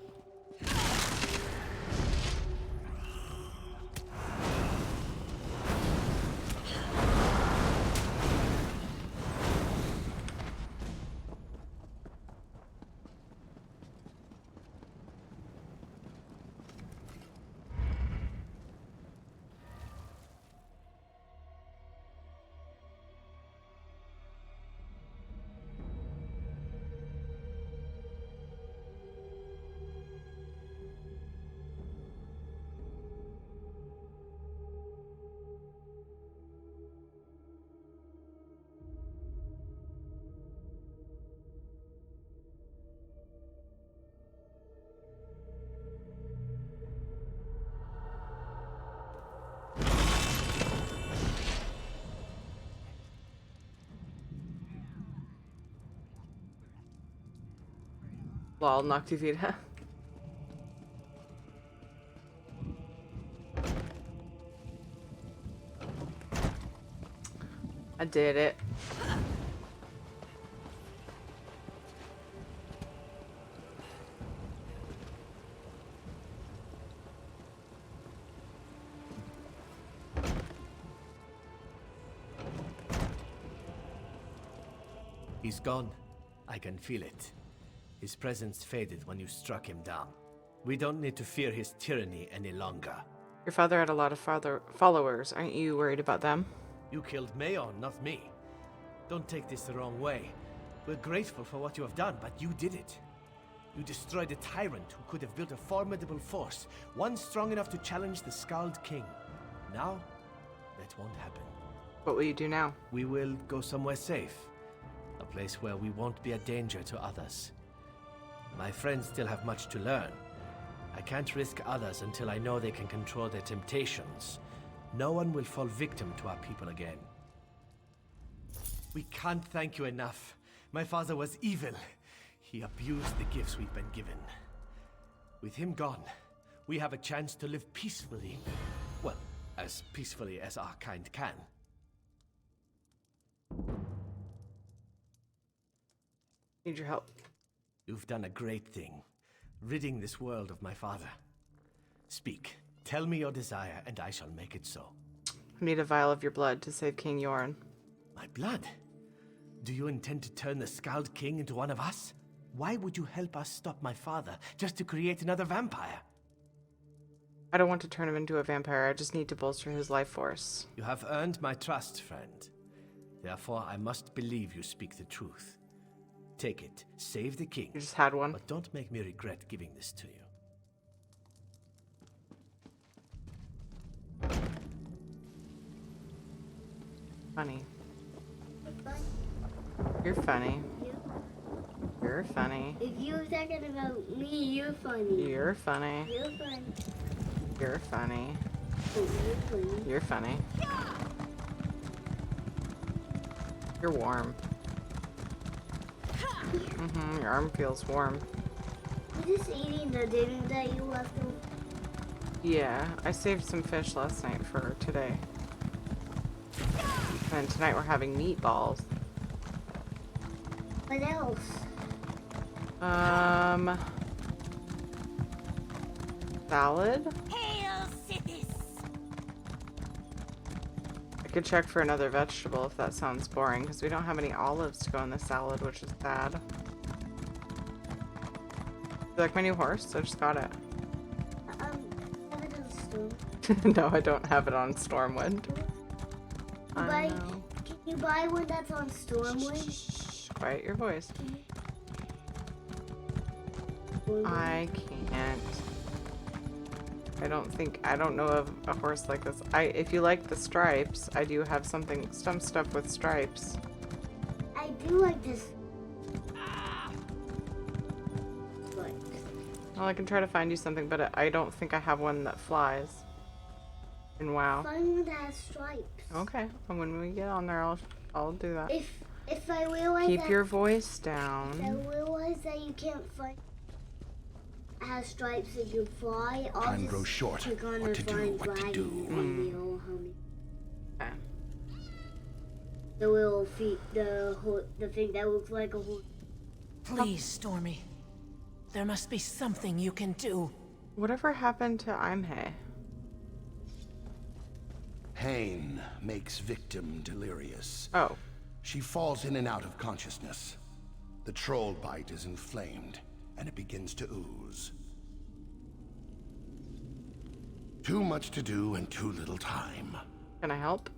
Lol, Noctivita. I did it. He's gone. I can feel it. His presence faded when you struck him down. We don't need to fear his tyranny any longer. Your father had a lot of followers. Aren't you worried about them? You killed Mayon, not me. Don't take this the wrong way. We're grateful for what you have done, but you did it. You destroyed a tyrant who could have built a formidable force, one strong enough to challenge the Skald King. Now, that won't happen. What will you do now? We will go somewhere safe. A place where we won't be a danger to others. My friends still have much to learn. I can't risk others until I know they can control their temptations. No one will fall victim to our people again. We can't thank you enough. My father was evil. He abused the gifts we've been given. With him gone, we have a chance to live peacefully. Well, as peacefully as our kind can. Need your help. You've done a great thing, ridding this world of my father. Speak. Tell me your desire, and I shall make it so. I need a vial of your blood to save King Yoren. My blood? Do you intend to turn the Skald King into one of us? Why would you help us stop my father, just to create another vampire? I don't want to turn him into a vampire, I just need to bolster his life force. You have earned my trust, friend. Therefore, I must believe you speak the truth. Take it. Save the king. You just had one. But don't make me regret giving this to you. Funny. You're funny. You're funny. If you're talking about me, you're funny. You're funny. You're funny. You're funny. You're funny. You're funny. You're warm. Your arm feels warm. You just eating the dinner that you left over? Yeah, I saved some fish last night for today. And tonight we're having meatballs. What else? Salad? Hail, Sithis! I could check for another vegetable if that sounds boring, because we don't have any olives to go in the salad, which is sad. You like my new horse? I just got it. Have it on Storm. No, I don't have it on Stormwind. Can you buy one that's on Stormwind? Shh, quiet your voice. I can't. I don't know of a horse like this. If you like the stripes, I do have some stuff with stripes. I do like this. But Well, I can try to find you something, but I don't think I have one that flies. And wow. Find one that has stripes. Okay. And when we get on there, I'll do that. If I realize Keep your voice down. If I realize that you can't find has stripes that you fly, I'll Time grows short. What to do? What to do? Okay. The little feet, the thing that looks like a horse. Please, Stormy. There must be something you can do. Whatever happened to Imhe? Pain makes victim delirious. Oh. She falls in and out of consciousness. The troll bite is inflamed, and it begins to ooze. Too much to do and too little time. Can I help?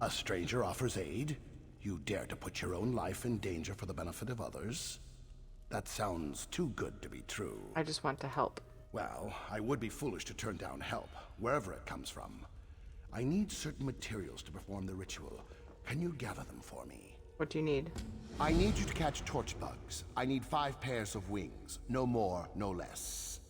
A stranger offers aid. You dare to put your own life in danger for the benefit of others? That sounds too good to be true. I just want to help. Well, I would be foolish to turn down help, wherever it comes from. I need certain materials to perform the ritual. Can you gather them for me? What do you need? I need you to catch torch bugs. I need 5 pairs of wings. No more, no less.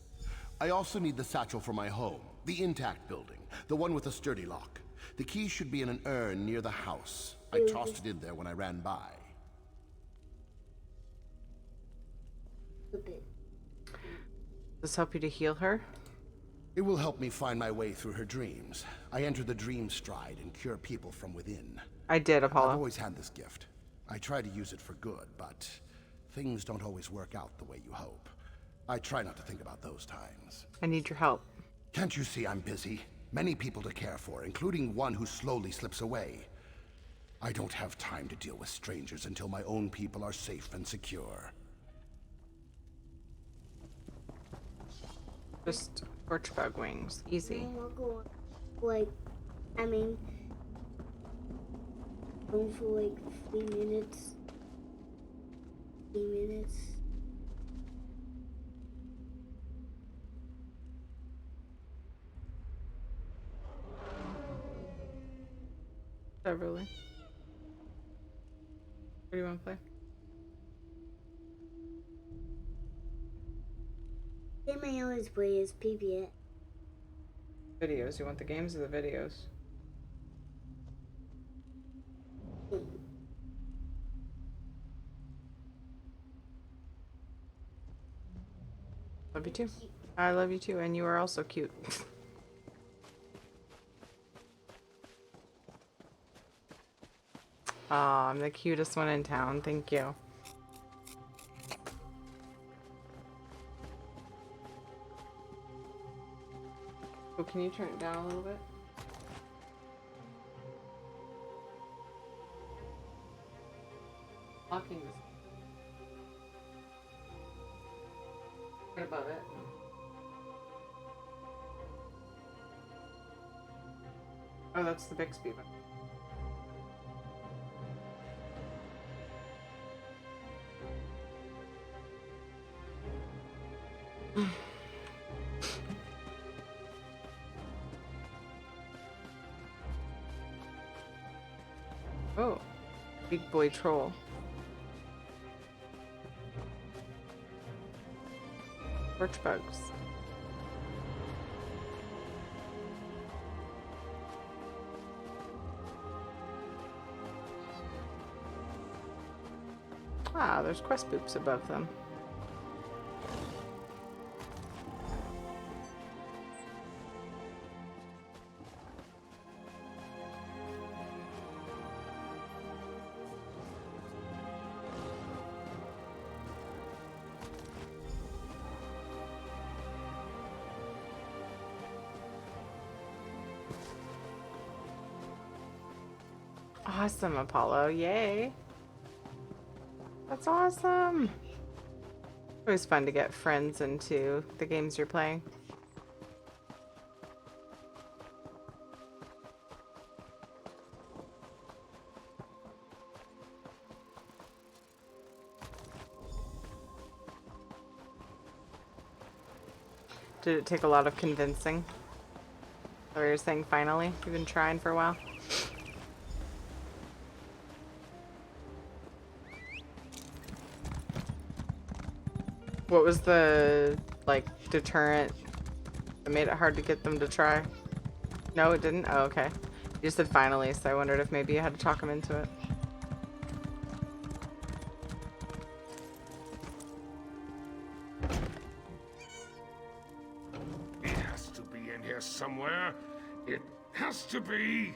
I also need the satchel for my home. The intact building. The one with a sturdy lock. The key should be in an urn near the house. I tossed it in there when I ran by. Does this help you to heal her? It will help me find my way through her dreams. I enter the dream stride and cure people from within. I did, Apollo. I've always had this gift. I try to use it for good, but things don't always work out the way you hope. I try not to think about those times. I need your help. Can't you see I'm busy? Many people to care for, including one who slowly slips away. I don't have time to deal with strangers until my own people are safe and secure. Just torch bug wings. Easy. Like, I mean, going for like 3 minutes. 3 minutes. Beverly. What do you want to play? Game I always play is PBS. Videos. You want the games or the videos? Love you too. I love you too, and you are also cute. Aw, I'm the cutest one in town. Thank you. Oh, can you turn it down a little bit? Locking this. Right above it. Oh, that's the Bixby one. Oh, big boy troll. Torch bugs. Ah, there's quest boops above them. Awesome, Apollo. Yay. That's awesome. It's always fun to get friends into the games you're playing. Did it take a lot of convincing? Or you're saying finally? You've been trying for a while? What was the like, deterrent that made it hard to get them to try? No, it didn't? Oh, okay. You just said finally, so I wondered if maybe you had to talk them into it. It has to be in here somewhere. It has to be.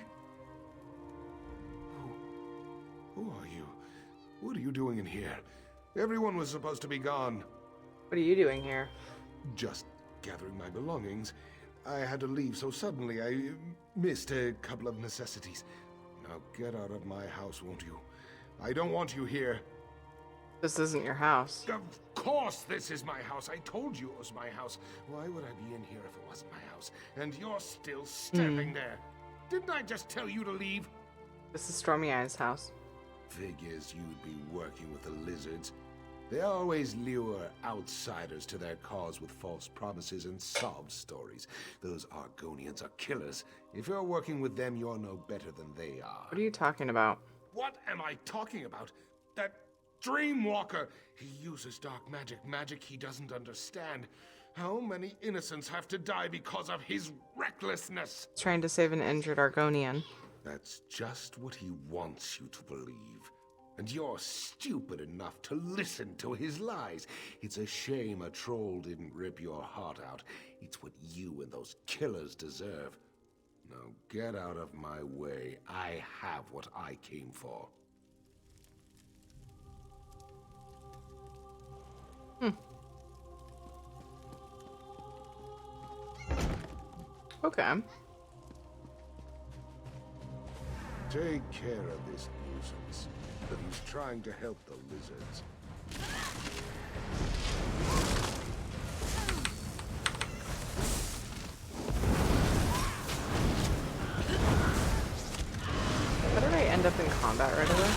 Who are you? What are you doing in here? Everyone was supposed to be gone. What are you doing here? Just gathering my belongings. I had to leave so suddenly I missed a couple of necessities. Now get out of my house, won't you? I don't want you here. This isn't your house. Of course this is my house. I told you it was my house. Why would I be in here if it wasn't my house? And you're still standing there. Didn't I just tell you to leave? This is Stormy Eye's house. Figures you'd be working with the lizards. They always lure outsiders to their cause with false promises and sob stories. Those Argonians are killers. If you're working with them, you're no better than they are. What are you talking about? What am I talking about? That Dreamwalker! He uses dark magic, magic he doesn't understand. How many innocents have to die because of his recklessness? Trying to save an injured Argonian. That's just what he wants you to believe. And you're stupid enough to listen to his lies. It's a shame a troll didn't rip your heart out. It's what you and those killers deserve. Now get out of my way. I have what I came for. Okay. Take care of this nuisance. But he's trying to help the lizards. How did I end up in combat right away?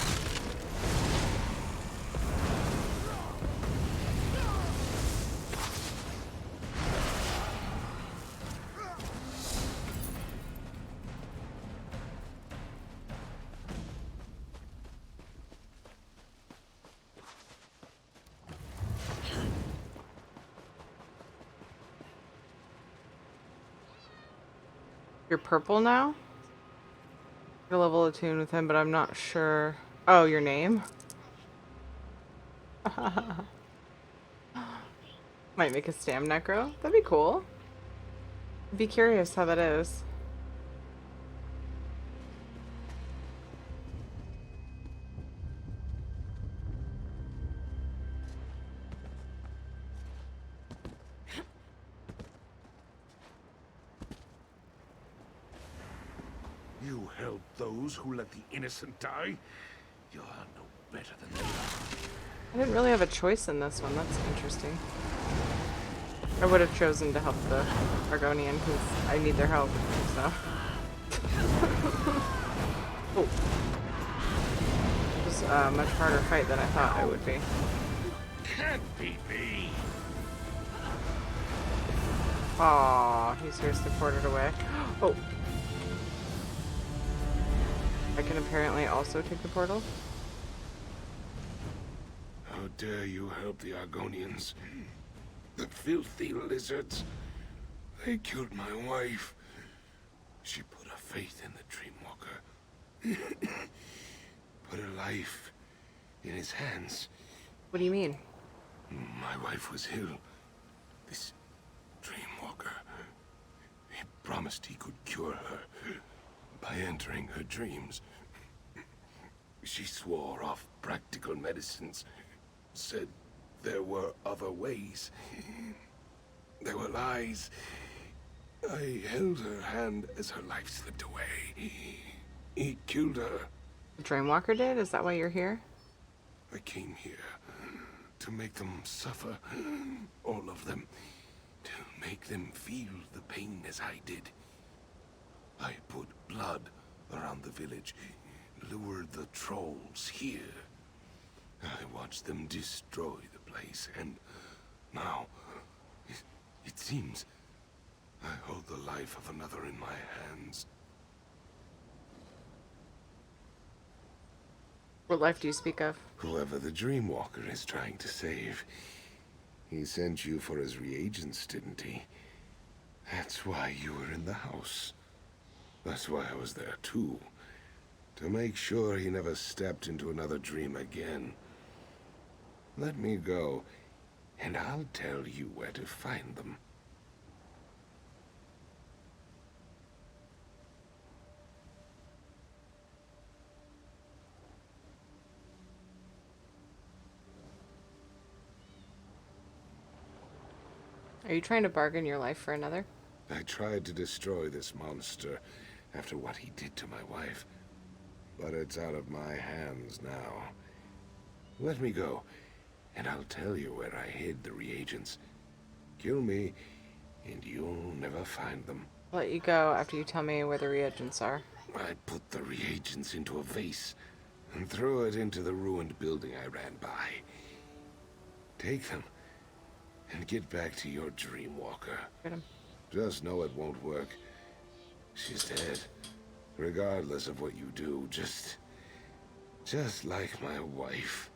You're purple now? You're level attuned with him, but I'm not sure. Oh, your name? Might make a stam necro. That'd be cool. I'd be curious how that is. You help those who let the innocent die? You're no better than they are. I didn't really have a choice in this one. That's interesting. I would have chosen to help the Argonian because I need their help, so. Oh. It was a much harder fight than I thought it would be. Can't beat me. Aw, he seriously ported away. Oh. I can apparently also take the portal. How dare you help the Argonians? The filthy lizards. They killed my wife. She put her faith in the Dreamwalker. Put her life in his hands. What do you mean? My wife was ill. This Dreamwalker, he promised he could cure her by entering her dreams. She swore off practical medicines, said there were other ways. There were lies. I held her hand as her life slipped away. He killed her. The Dreamwalker did? Is that why you're here? I came here to make them suffer, all of them, to make them feel the pain as I did. I put blood around the village, lured the trolls here. I watched them destroy the place, and now, it seems I hold the life of another in my hands. What life do you speak of? Whoever the Dreamwalker is trying to save. He sent you for his reagents, didn't he? That's why you were in the house. That's why I was there, too. To make sure he never stepped into another dream again. Let me go, and I'll tell you where to find them. Are you trying to bargain your life for another? I tried to destroy this monster after what he did to my wife, but it's out of my hands now. Let me go, and I'll tell you where I hid the reagents. Kill me, and you'll never find them. I'll let you go after you tell me where the reagents are. I put the reagents into a vase and threw it into the ruined building I ran by. Take them and get back to your dream walker. Get him. Just know it won't work. She's dead. Regardless of what you do, just like my wife.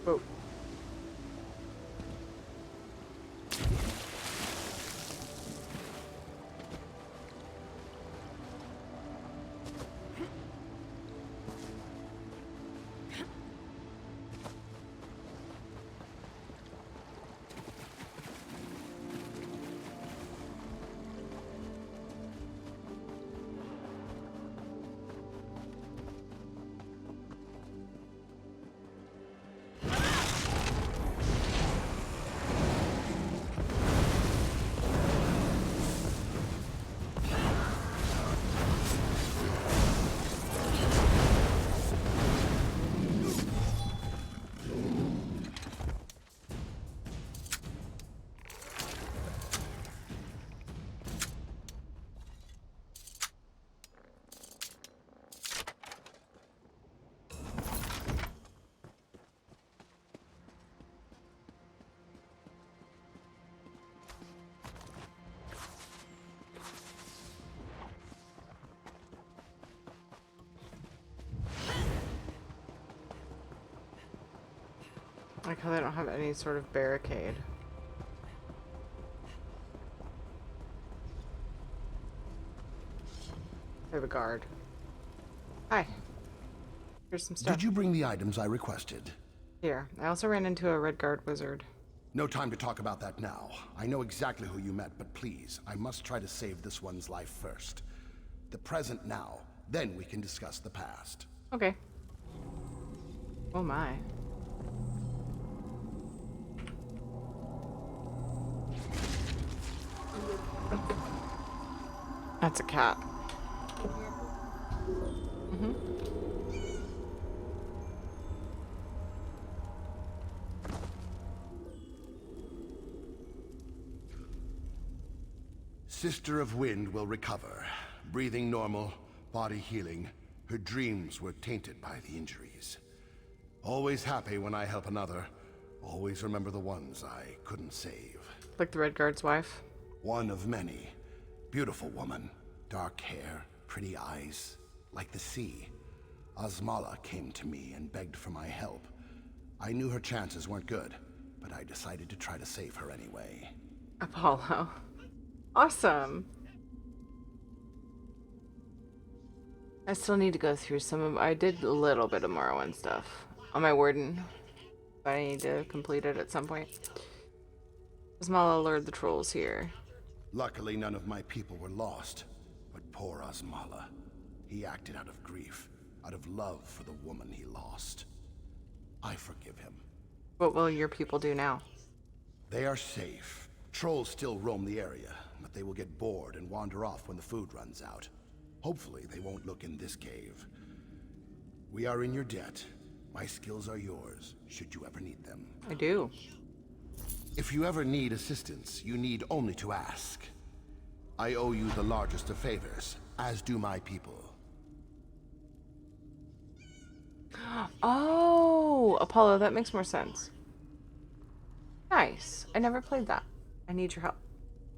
Whoa. I like how they don't have any sort of barricade. They have a guard. Hi. Here's some stuff. Did you bring the items I requested? Here. I also ran into a red guard wizard. No time to talk about that now. I know exactly who you met, but please, I must try to save this one's life first. The present now, then we can discuss the past. Okay. Oh my. That's a cat. Mm-hmm. Sister of Wind will recover. Breathing normal, body healing. Her dreams were tainted by the injuries. Always happy when I help another. Always remember the ones I couldn't save. Like the Red Guard's wife? One of many. Beautiful woman. Dark hair, pretty eyes, like the sea. Osmala came to me and begged for my help. I knew her chances weren't good, but I decided to try to save her anyway. Apollo. Awesome. I still need to go through some of... I did a little bit of Morrowind stuff on my Warden. But I need to complete it at some point. Osmala lured the trolls here. Luckily, none of my people were lost. But poor Osmala. He acted out of grief, out of love for the woman he lost. I forgive him. What will your people do now? They are safe. Trolls still roam the area, but they will get bored and wander off when the food runs out. Hopefully, they won't look in this cave. We are in your debt. My skills are yours, should you ever need them. I do. If you ever need assistance, you need only to ask. I owe you the largest of favors, as do my people. Oh, Apollo, that makes more sense. Nice. I never played that. I need your help.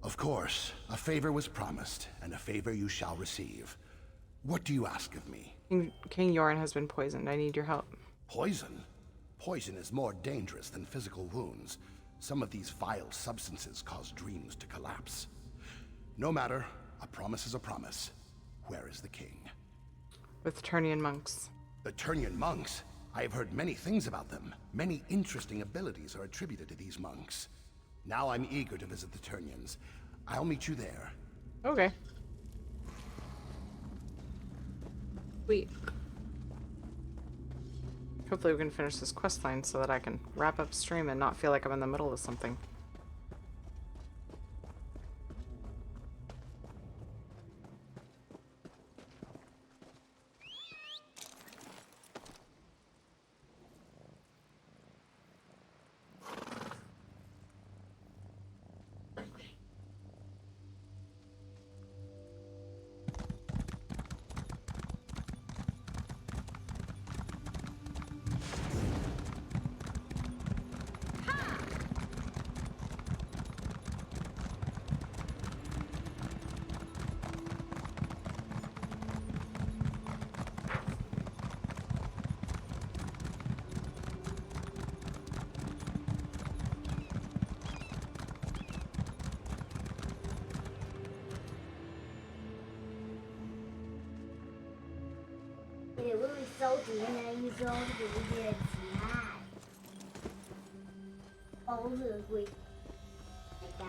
A Of course. A favor was promised, and a favor you shall receive. What do you ask of me? King Yoren has been poisoned. I need your help. Poison? Poison is more dangerous than physical wounds. Some of these vile substances cause dreams to collapse. No matter. A promise is a promise. Where is the king? With the Turnian monks. The Turnian monks? I have heard many things about them. Many interesting abilities are attributed to these monks. Now I'm eager to visit the Turnians. I'll meet you there. Okay. Sweet. Hopefully we can finish this quest line so that I can wrap up stream and not feel like I'm in the middle of something.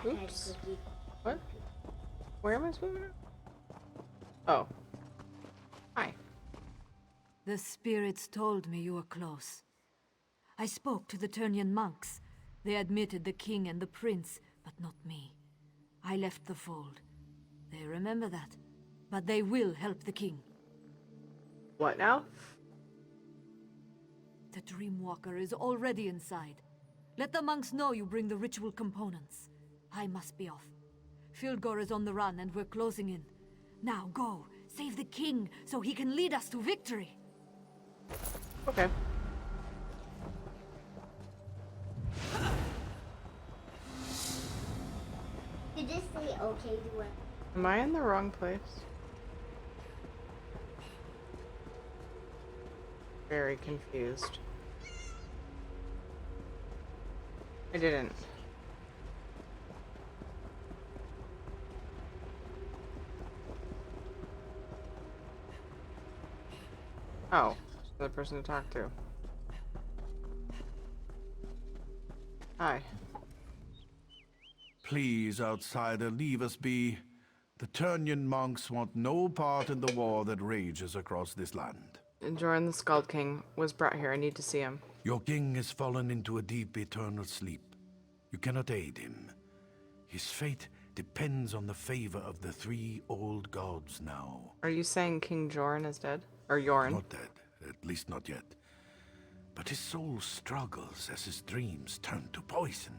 Oops. What? Where am I supposed to go? Oh. Hi. The spirits told me you were close. I spoke to the Turnian monks. They admitted the king and the prince, but not me. I left the fold. They remember that. But they will help the king. What now? The Dreamwalker is already inside. Let the monks know you bring the ritual components. I must be off. Filgor is on the run and we're closing in. Now go, save the king so he can lead us to victory. Okay. Did this say okay to it? Am I in the wrong place? Very confused. I didn't. Oh, the person to talk to. Hi. Please, outsider, leave us be. The Turnian monks want no part in the war that rages across this land. Joran the Skald King was brought here. I need to see him. Your king has fallen into a deep eternal sleep. You cannot aid him. His fate depends on the favor of the three old gods now. Are you saying King Joran is dead? Or Yoren? Not dead, at least not yet. But his soul struggles as his dreams turn to poison.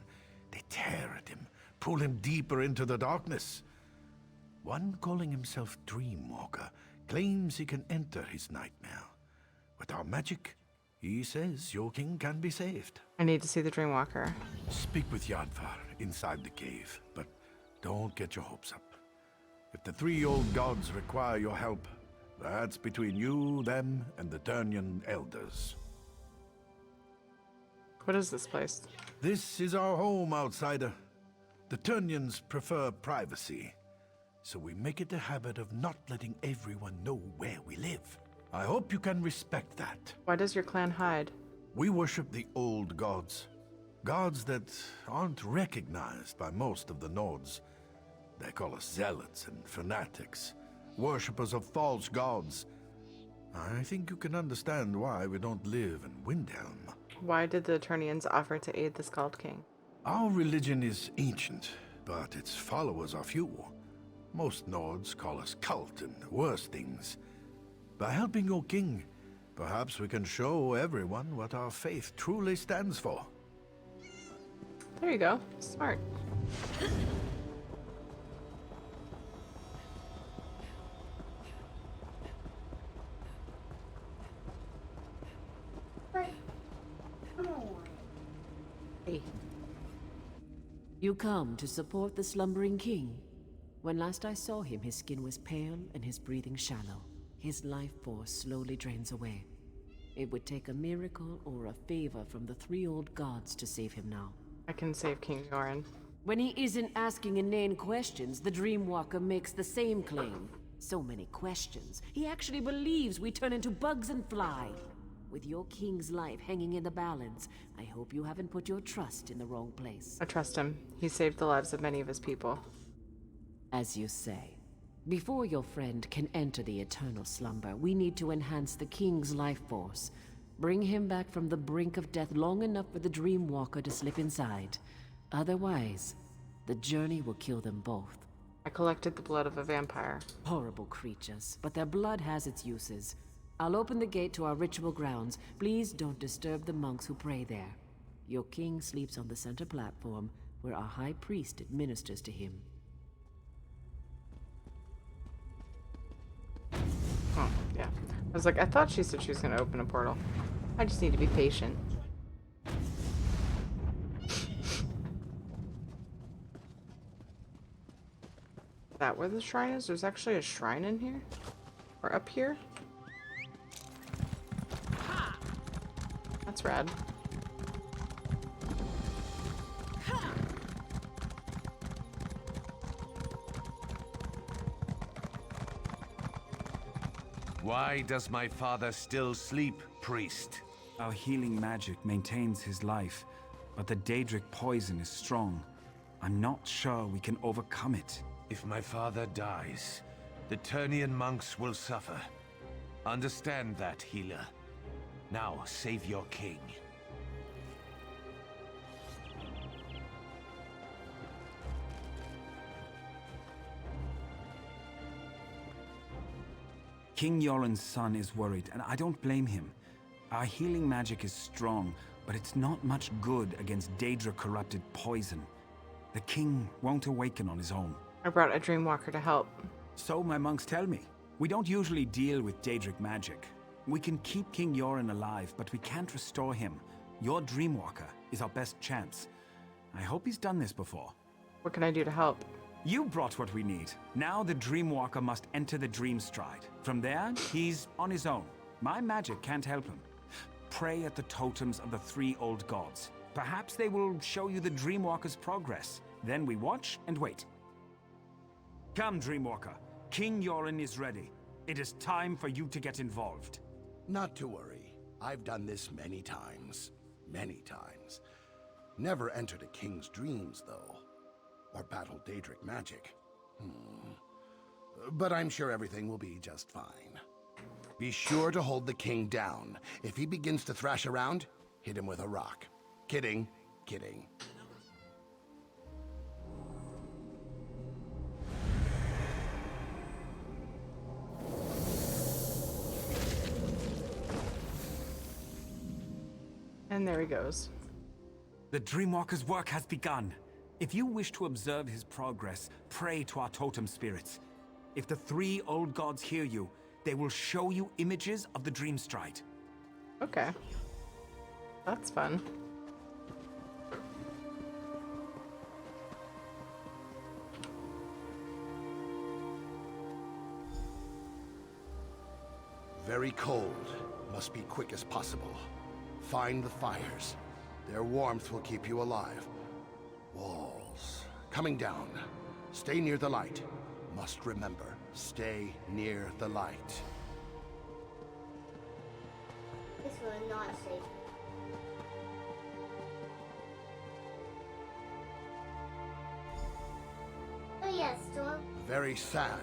They tear at him, pull him deeper into the darkness. One calling himself Dreamwalker claims he can enter his nightmare. With our magic, he says your king can be saved. I need to see the Dreamwalker. Speak with Yadvar inside the cave, but don't get your hopes up. If the three old gods require your help, that's between you, them, and the Turnian elders. What is this place? This is our home, outsider. The Turnians prefer privacy, so we make it a habit of not letting everyone know where we live. I hope you can respect that. Why does your clan hide? We worship the old gods. Gods that aren't recognized by most of the Nords. They call us zealots and fanatics, worshippers of false gods. I think you can understand why we don't live in Windhelm. Why did the Turnians offer to aid the Skald King? Our religion is ancient, but its followers are few. Most Nords call us cult and worse things. By helping your king, perhaps we can show everyone what our faith truly stands for. There you go. Smart. But, come on. Hey. You come to support the slumbering king. When last I saw him, his skin was pale and his breathing shallow. His life force slowly drains away. It would take a miracle or a favor from the three old gods to save him now. I can save King Yoren. When he isn't asking inane questions, the Dreamwalker makes the same claim. So many questions. He actually believes we turn into bugs and fly. With your king's life hanging in the balance, I hope you haven't put your trust in the wrong place. I trust him. He saved the lives of many of his people. As you say. Before your friend can enter the eternal slumber, we need to enhance the king's life force. Bring him back from the brink of death long enough for the Dreamwalker to slip inside. Otherwise, the journey will kill them both. I collected the blood of a vampire. Horrible creatures, but their blood has its uses. I'll open the gate to our ritual grounds. Please don't disturb the monks who pray there. Your king sleeps on the center platform, where our high priest administers to him. Oh, yeah. I was like, I thought she said she was going to open a portal. I just need to be patient. Is that where the shrine is? There's actually a shrine in here? Or up here? That's rad. Why does my father still sleep, priest? Our healing magic maintains his life, but the Daedric poison is strong. I'm not sure we can overcome it. If my father dies, the Turnian monks will suffer. Understand that, healer. Now, save your king. King Yoren's son is worried, and I don't blame him. Our healing magic is strong, but it's not much good against Daedra-corrupted poison. The king won't awaken on his own. I brought a Dreamwalker to help. So my monks tell me. We don't usually deal with Daedric magic. We can keep King Yoren alive, but we can't restore him. Your Dreamwalker is our best chance. I hope he's done this before. What can I do to help? You brought what we need. Now the Dreamwalker must enter the Dream Stride. From there, he's on his own. My magic can't help him. Pray at the totems of the three old gods. Perhaps they will show you the Dreamwalker's progress. Then we watch and wait. Come, Dreamwalker. King Yoren is ready. It is time for you to get involved. Not to worry. I've done this many times. Many times. Never entered a king's dreams, though. Or battled Daedric magic. But I'm sure everything will be just fine. Be sure to hold the king down. If he begins to thrash around, hit him with a rock. Kidding. Kidding. And there he goes. The Dreamwalker's work has begun. If you wish to observe his progress, pray to our totem spirits. If the three old gods hear you, they will show you images of the Dream Stride. Okay. That's fun. Very cold. Must be quick as possible. Find the fires. Their warmth will keep you alive. Walls. Coming down. Stay near the light. Must remember, stay near the light. This will not save me. Oh yes, Storm. Very sad.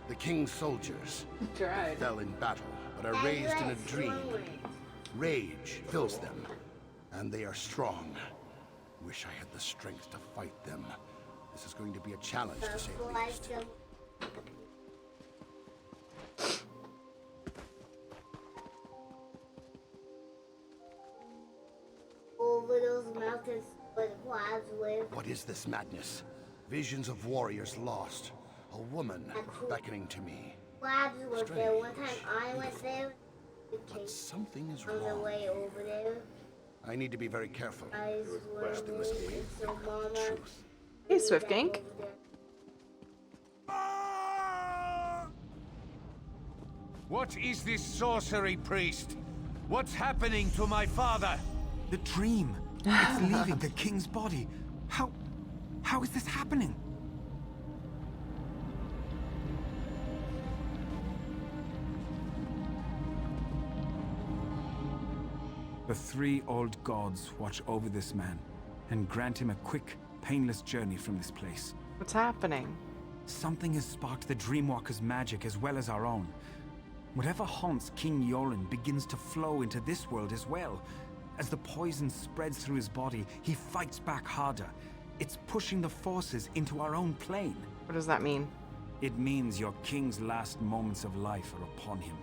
The king's soldiers Tried. fell in battle, but are raised in a dream. Rage fills them, and they are strong. Wish I had the strength to fight them. This is going to be a challenge, to say the least. Over those mountains where the wives live. What is this madness? Visions of warriors lost. A woman beckoning to me. Wives was there one time I went there. But something is on the wrong. way over there. I need to be very careful. Eyes were They must be moving, so Mama, truth. Hey, Swift Gank. What is this sorcery, priest? What's happening to my father? The dream. It's leaving the king's body. How is this happening? The three old gods watch over this man and grant him a quick, painless journey from this place. What's happening? Something has sparked the Dreamwalker's magic as well as our own. Whatever haunts King Yoren begins to flow into this world as well. As the poison spreads through his body, he fights back harder. It's pushing the forces into our own plane. What does that mean? It means your king's last moments of life are upon him.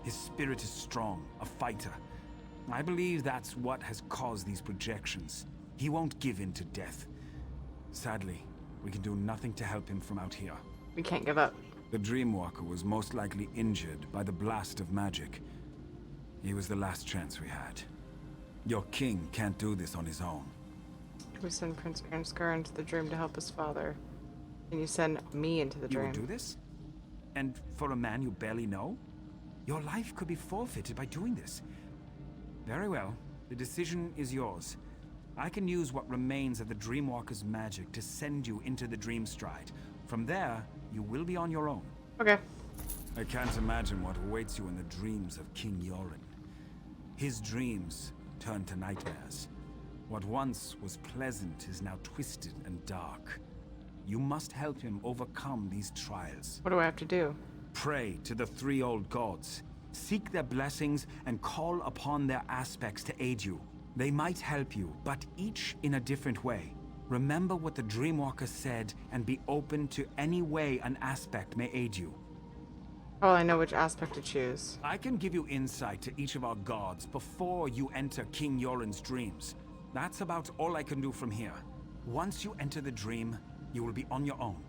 His spirit is strong, a fighter. I believe that's what has caused these projections. He won't give in to death. Sadly, we can do nothing to help him from out here. We can't give up. The Dreamwalker was most likely injured by the blast of magic. He was the last chance we had. Your king can't do this on his own. We send Prince Ernskar into the dream to help his father. Can you send me into the dream? You would do this? And for a man you barely know? Your life could be forfeited by doing this. Very well. The decision is yours. I can use what remains of the Dreamwalker's magic to send you into the Dream Stride. From there, you will be on your own. Okay. I can't imagine what awaits you in the dreams of King Yoren. His dreams turn to nightmares. What once was pleasant is now twisted and dark. You must help him overcome these trials. What do I have to do? Pray to the three old gods. Seek their blessings and call upon their aspects to aid you. They might help you, but each in a different way. Remember what the Dreamwalker said and be open to any way an aspect may aid you. Oh, I know which aspect to choose. I can give you insight to each of our gods before you enter King Yoren's dreams. That's about all I can do from here. Once you enter the dream, you will be on your own.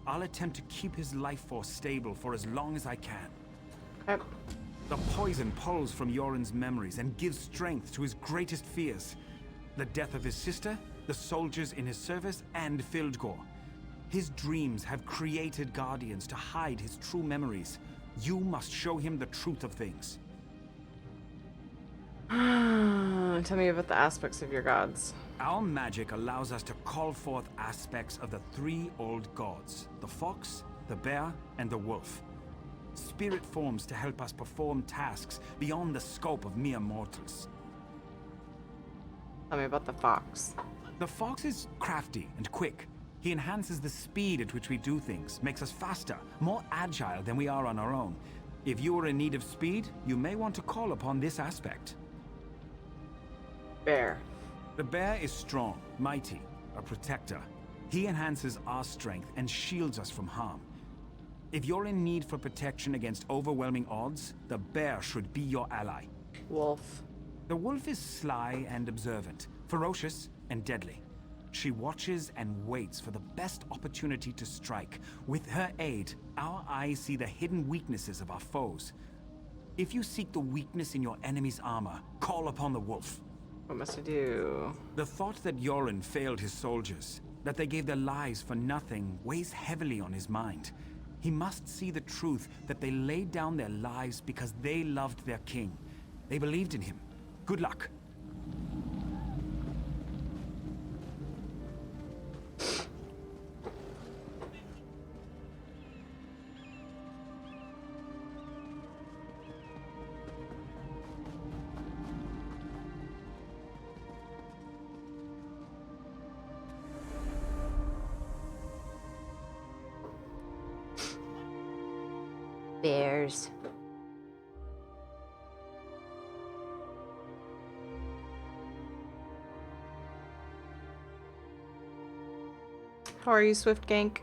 I'll attempt to keep his life force stable for as long as I can. Okay. The poison pulls from Yoren's memories and gives strength to his greatest fears. The death of his sister, the soldiers in his service, and Fildgor. His dreams have created guardians to hide his true memories. You must show him the truth of things. Tell me about the aspects of your gods. Our magic allows us to call forth aspects of the three old gods. The fox, the bear, and the wolf. Spirit forms to help us perform tasks beyond the scope of mere mortals. Tell me about the fox. The fox is crafty and quick. He enhances the speed at which we do things, makes us faster, more agile than we are on our own. If you are in need of speed, you may want to call upon this aspect. Bear. The bear is strong, mighty, a protector. He enhances our strength and shields us from harm. If you're in need for protection against overwhelming odds, the bear should be your ally. Wolf. The wolf is sly and observant, ferocious and deadly. She watches and waits for the best opportunity to strike. With her aid, our eyes see the hidden weaknesses of our foes. If you seek the weakness in your enemy's armor, call upon the wolf. What must I do? The thought that Yoren failed his soldiers, that they gave their lives for nothing, weighs heavily on his mind. He must see the truth that they laid down their lives because they loved their king. They believed in him. Good luck. Bears. How are you, Swift Gank?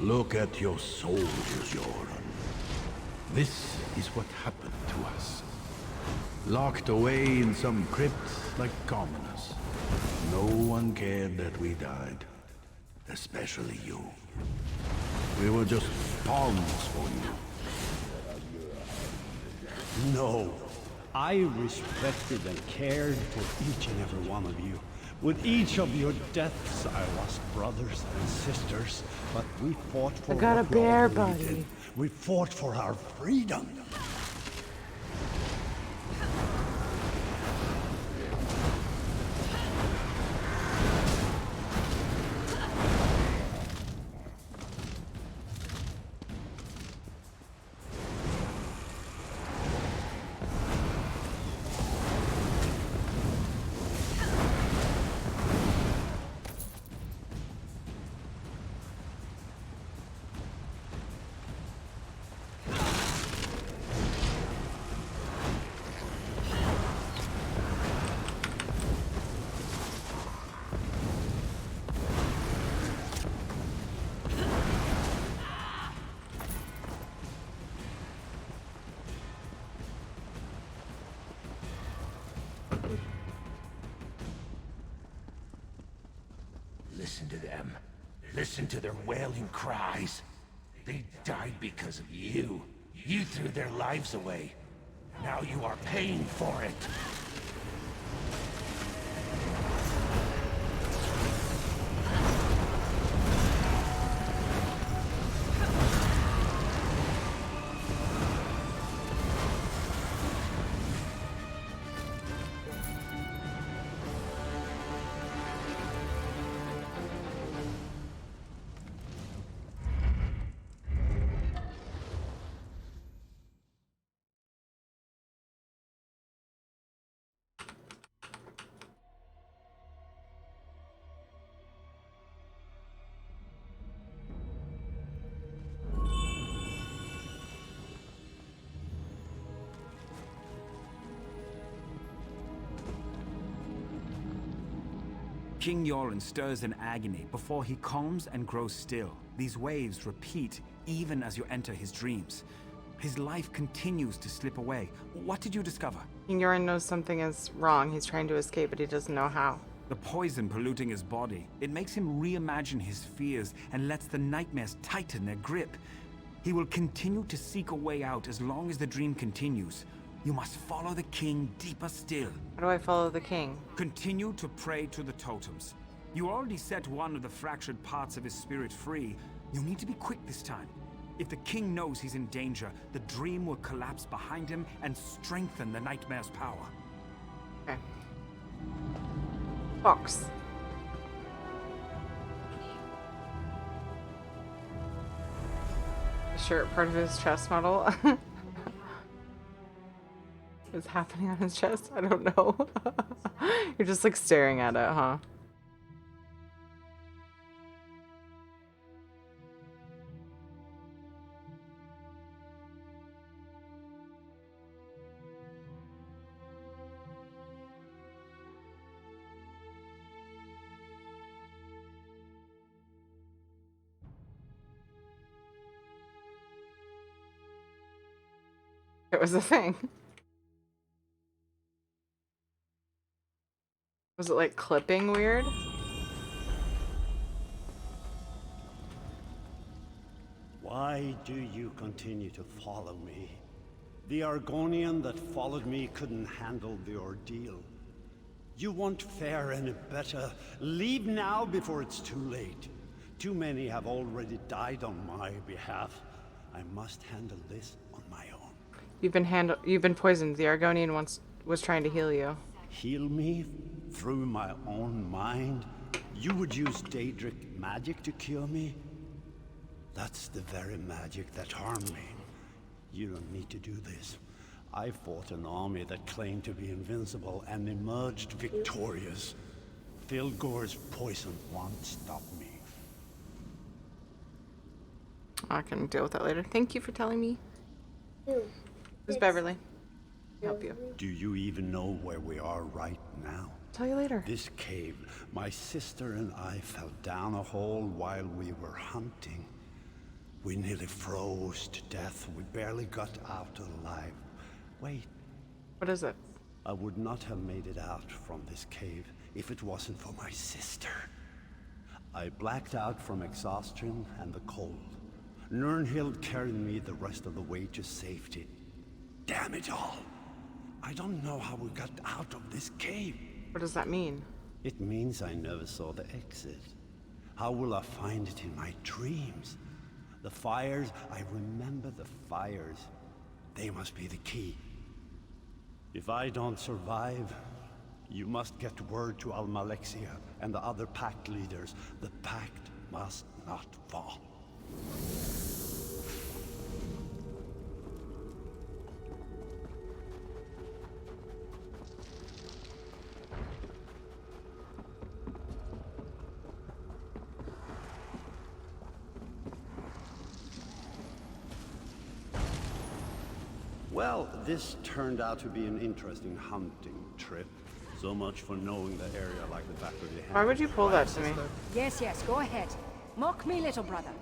Look at your soldiers, Yoren. This is what happened to us. Locked away in some crypt like commoners. No one cared that we died. Especially you. We were just pawns for you. No. I respected and cared for each and every one of you. With each of your deaths, I lost brothers and sisters, but we fought for I got a what we all bear believed buddy. in. We fought for our freedom. Listen to them. Listen to their wailing cries. They died because of you. You threw their lives away. Now you are paying for it. King Yoren stirs in agony before he calms and grows still. These waves repeat even as you enter his dreams. His life continues to slip away. What did you discover? King Yoren knows something is wrong. He's trying to escape, but he doesn't know how. The poison polluting his body. It makes him reimagine his fears and lets the nightmares tighten their grip. He will continue to seek a way out as long as the dream continues. You must follow the king deeper still. How do I follow the king? Continue to pray to the totems. You already set one of the fractured parts of his spirit free. You need to be quick this time. If the king knows he's in danger, the dream will collapse behind him and strengthen the nightmare's power. Okay. Fox. Shirt part of his chest model. What's happening on his chest? I don't know. You're just like staring at it, huh? It was a thing. Was it like clipping weird? Why do you continue to follow me? The Argonian that followed me couldn't handle the ordeal. You won't fare any better. Leave now before it's too late. Too many have already died on my behalf. I must handle this on my own. You've been poisoned. The Argonian was trying to heal you. Heal me? Through my own mind? You would use Daedric magic to cure me? That's the very magic that harmed me. You don't need to do this. I fought an army that claimed to be invincible and emerged victorious. Filgor's poison won't stop me. I can deal with that later. Thank you for telling me. Who's Beverly? Help you. Do you even know where we are right now? Tell you later. This cave. My sister and I fell down a hole while we were hunting. We nearly froze to death. We barely got out alive. Wait. What is it? I would not have made it out from this cave if it wasn't for my sister. I blacked out from exhaustion and the cold. Nirnhild carried me the rest of the way to safety. Damn it all! I don't know how we got out of this cave. What does that mean? It means I never saw the exit. How will I find it in my dreams? The fires, I remember the fires. They must be the key. If I don't survive, you must get word to Almalexia and the other pact leaders. The pact must not fall. Well, this turned out to be an interesting hunting trip. So much for knowing the area like the back of your hand. Why would you pull that to me? Yes, yes, go ahead. Mock me, little brother.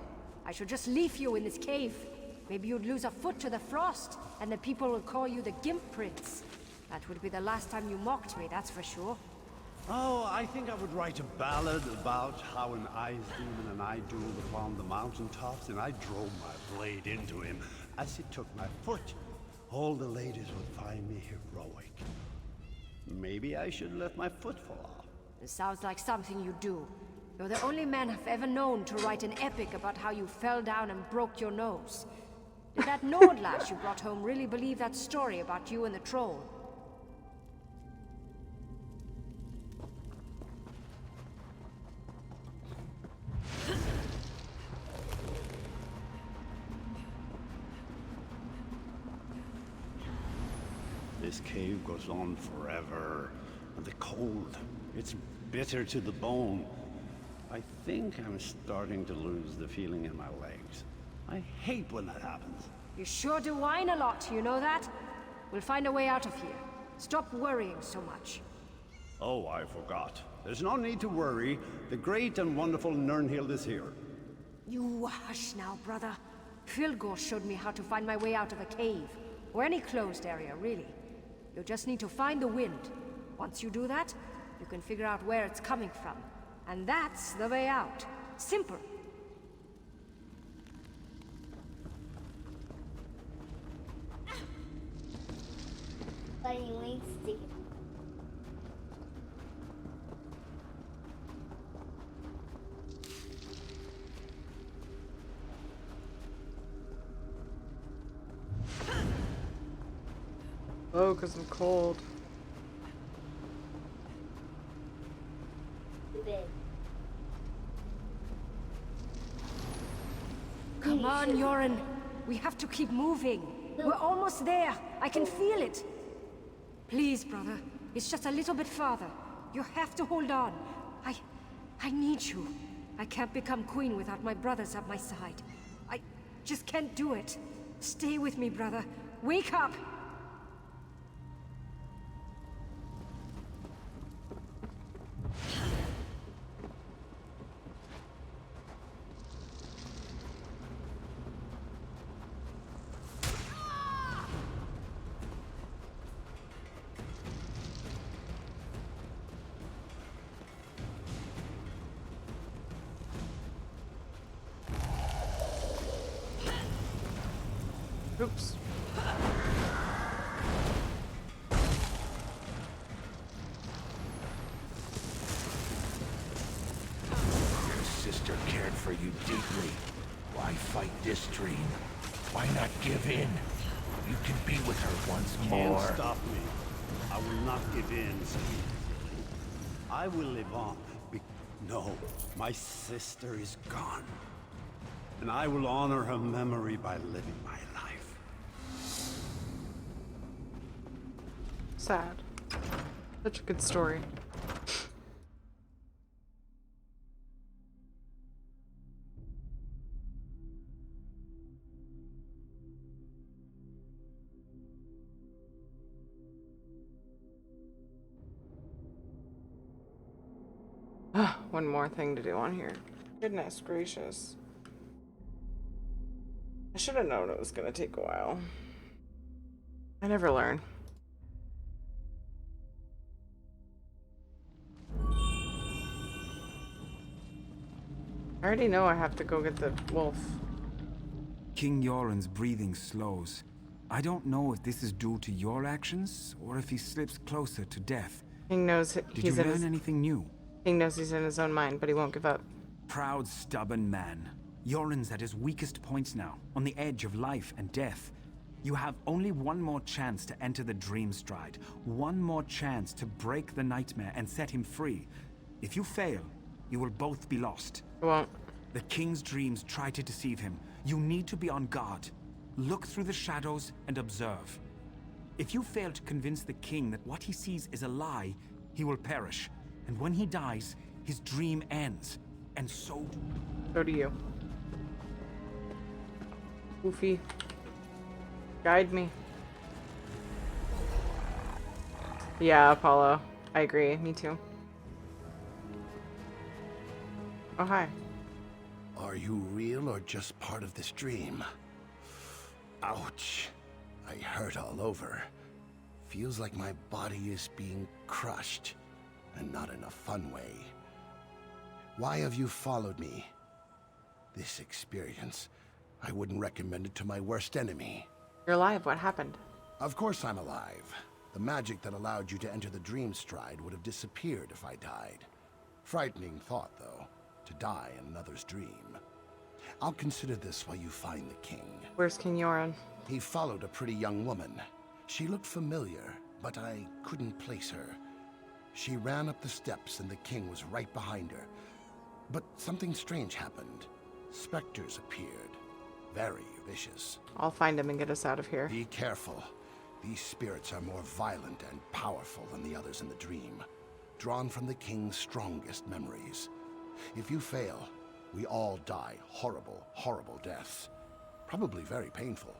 I should just leave you in this cave. Maybe you'd lose a foot to the frost, and the people would call you the Gimp Prince. That would be the last time you mocked me, that's for sure. Oh, I think I would write a ballad about how an ice demon and I dueled upon the mountaintops, and I drove my blade into him as he took my foot. All the ladies would find me heroic. Maybe I should let my foot fall off. It sounds like something you do. You're the only man I've ever known to write an epic about how you fell down and broke your nose. Did that Nord lass you brought home really believe that story about you and the troll? This cave goes on forever. And the cold, it's bitter to the bone. I think I'm starting to lose the feeling in my legs. I hate when that happens. You sure do whine a lot, you know that? We'll find a way out of here. Stop worrying so much. Oh, I forgot. There's no need to worry. The great and wonderful Nirnhild is here. You hush now, brother. Filgor showed me how to find my way out of a cave. Or any closed area, really. You just need to find the wind. Once you do that, you can figure out where it's coming from. And that's the way out. Simple. Fighting wings stick. Oh, because I'm cold. Come on, Yoren. We have to keep moving. We're almost there. I can feel it. Please, brother. It's just a little bit farther. You have to hold on. I need you. I can't become queen without my brothers at my side. I just can't do it. Stay with me, brother. Wake up! Oops. Your sister cared for you deeply. Why fight this dream? Why not give in? You can be with her once more. Can't stop me. I will not give in so easily. I will live on. No, my sister is gone. And I will honor her memory by living my life. Sad. Such a good story. One more thing to do on here. Goodness gracious. I should have known it was gonna take a while. I never learn. I already know I have to go get the wolf. King Yoren's breathing slows. I don't know if this is due to your actions, or if he slips closer to death. King knows Did you learn anything new? King knows he's in his own mind, but he won't give up. Proud, stubborn man. Yoren's at his weakest points now, on the edge of life and death. You have only one more chance to enter the Dream Stride. One more chance to break the nightmare and set him free. If you fail, you will both be lost. Won't. The King's dreams try to deceive him. You need to be on guard. Look through the shadows and observe. If you fail to convince the King that what he sees is a lie, he will perish. And when he dies, his dream ends. And so do you. Goofy. Guide me. Yeah, Apollo. I agree. Me too. Oh, hi. Are you real or just part of this dream? Ouch. I hurt all over. Feels like my body is being crushed, and not in a fun way. Why have you followed me? This experience, I wouldn't recommend it to my worst enemy. You're alive. What happened? Of course I'm alive. The magic that allowed you to enter the Dream Stride would have disappeared if I died. Frightening thought, though, to die in another's dream. I'll consider this while you find the king. Where's King Yoren? He followed a pretty young woman. She looked familiar, but I couldn't place her. She ran up the steps and the king was right behind her. But something strange happened. Specters appeared. Very vicious. I'll find him and get us out of here. Be careful. These spirits are more violent and powerful than the others in the dream. Drawn from the king's strongest memories. If you fail, we all die horrible, horrible deaths. Probably very painful.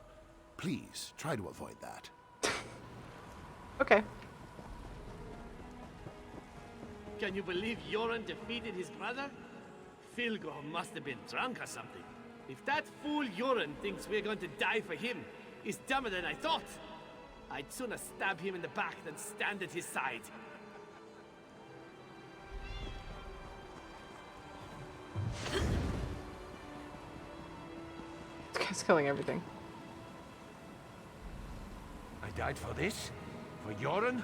Please, try to avoid that. Okay. Can you believe Yoren defeated his brother? Filgo must have been drunk or something. If that fool Yoren thinks we're going to die for him, he's dumber than I thought. I'd sooner stab him in the back than stand at his side. This guy's killing everything. I died for this? For Yoren?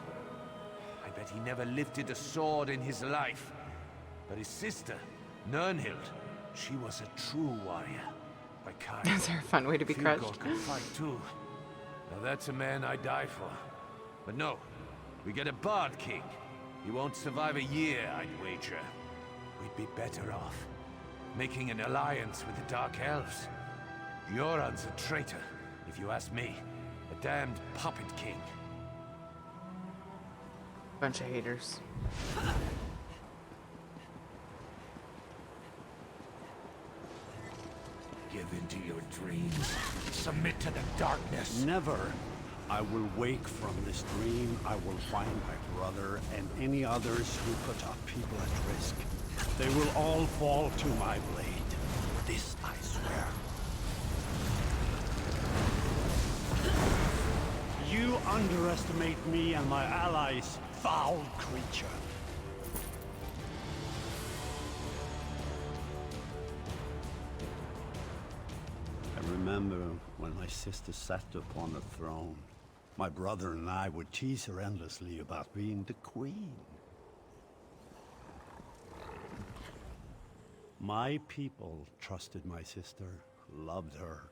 I bet he never lifted a sword in his life. But his sister, Nirnhild, she was a true warrior. By kind. Is there a fun way to be crushed? Could fight too. Now that's a man I die for. But no, we get a Bard King. He won't survive a year, I'd wager. We'd be better off making an alliance with the Dark Elves. Yoren's a traitor, if you ask me. A damned puppet king. Bunch of haters. Give into your dreams. Submit to the darkness. Never. I will wake from this dream. I will find my brother and any others who put our people at risk. They will all fall to my blade. This I swear. You underestimate me and my allies, foul creature. I remember when my sister sat upon the throne. My brother and I would tease her endlessly about being the queen. My people trusted my sister, loved her.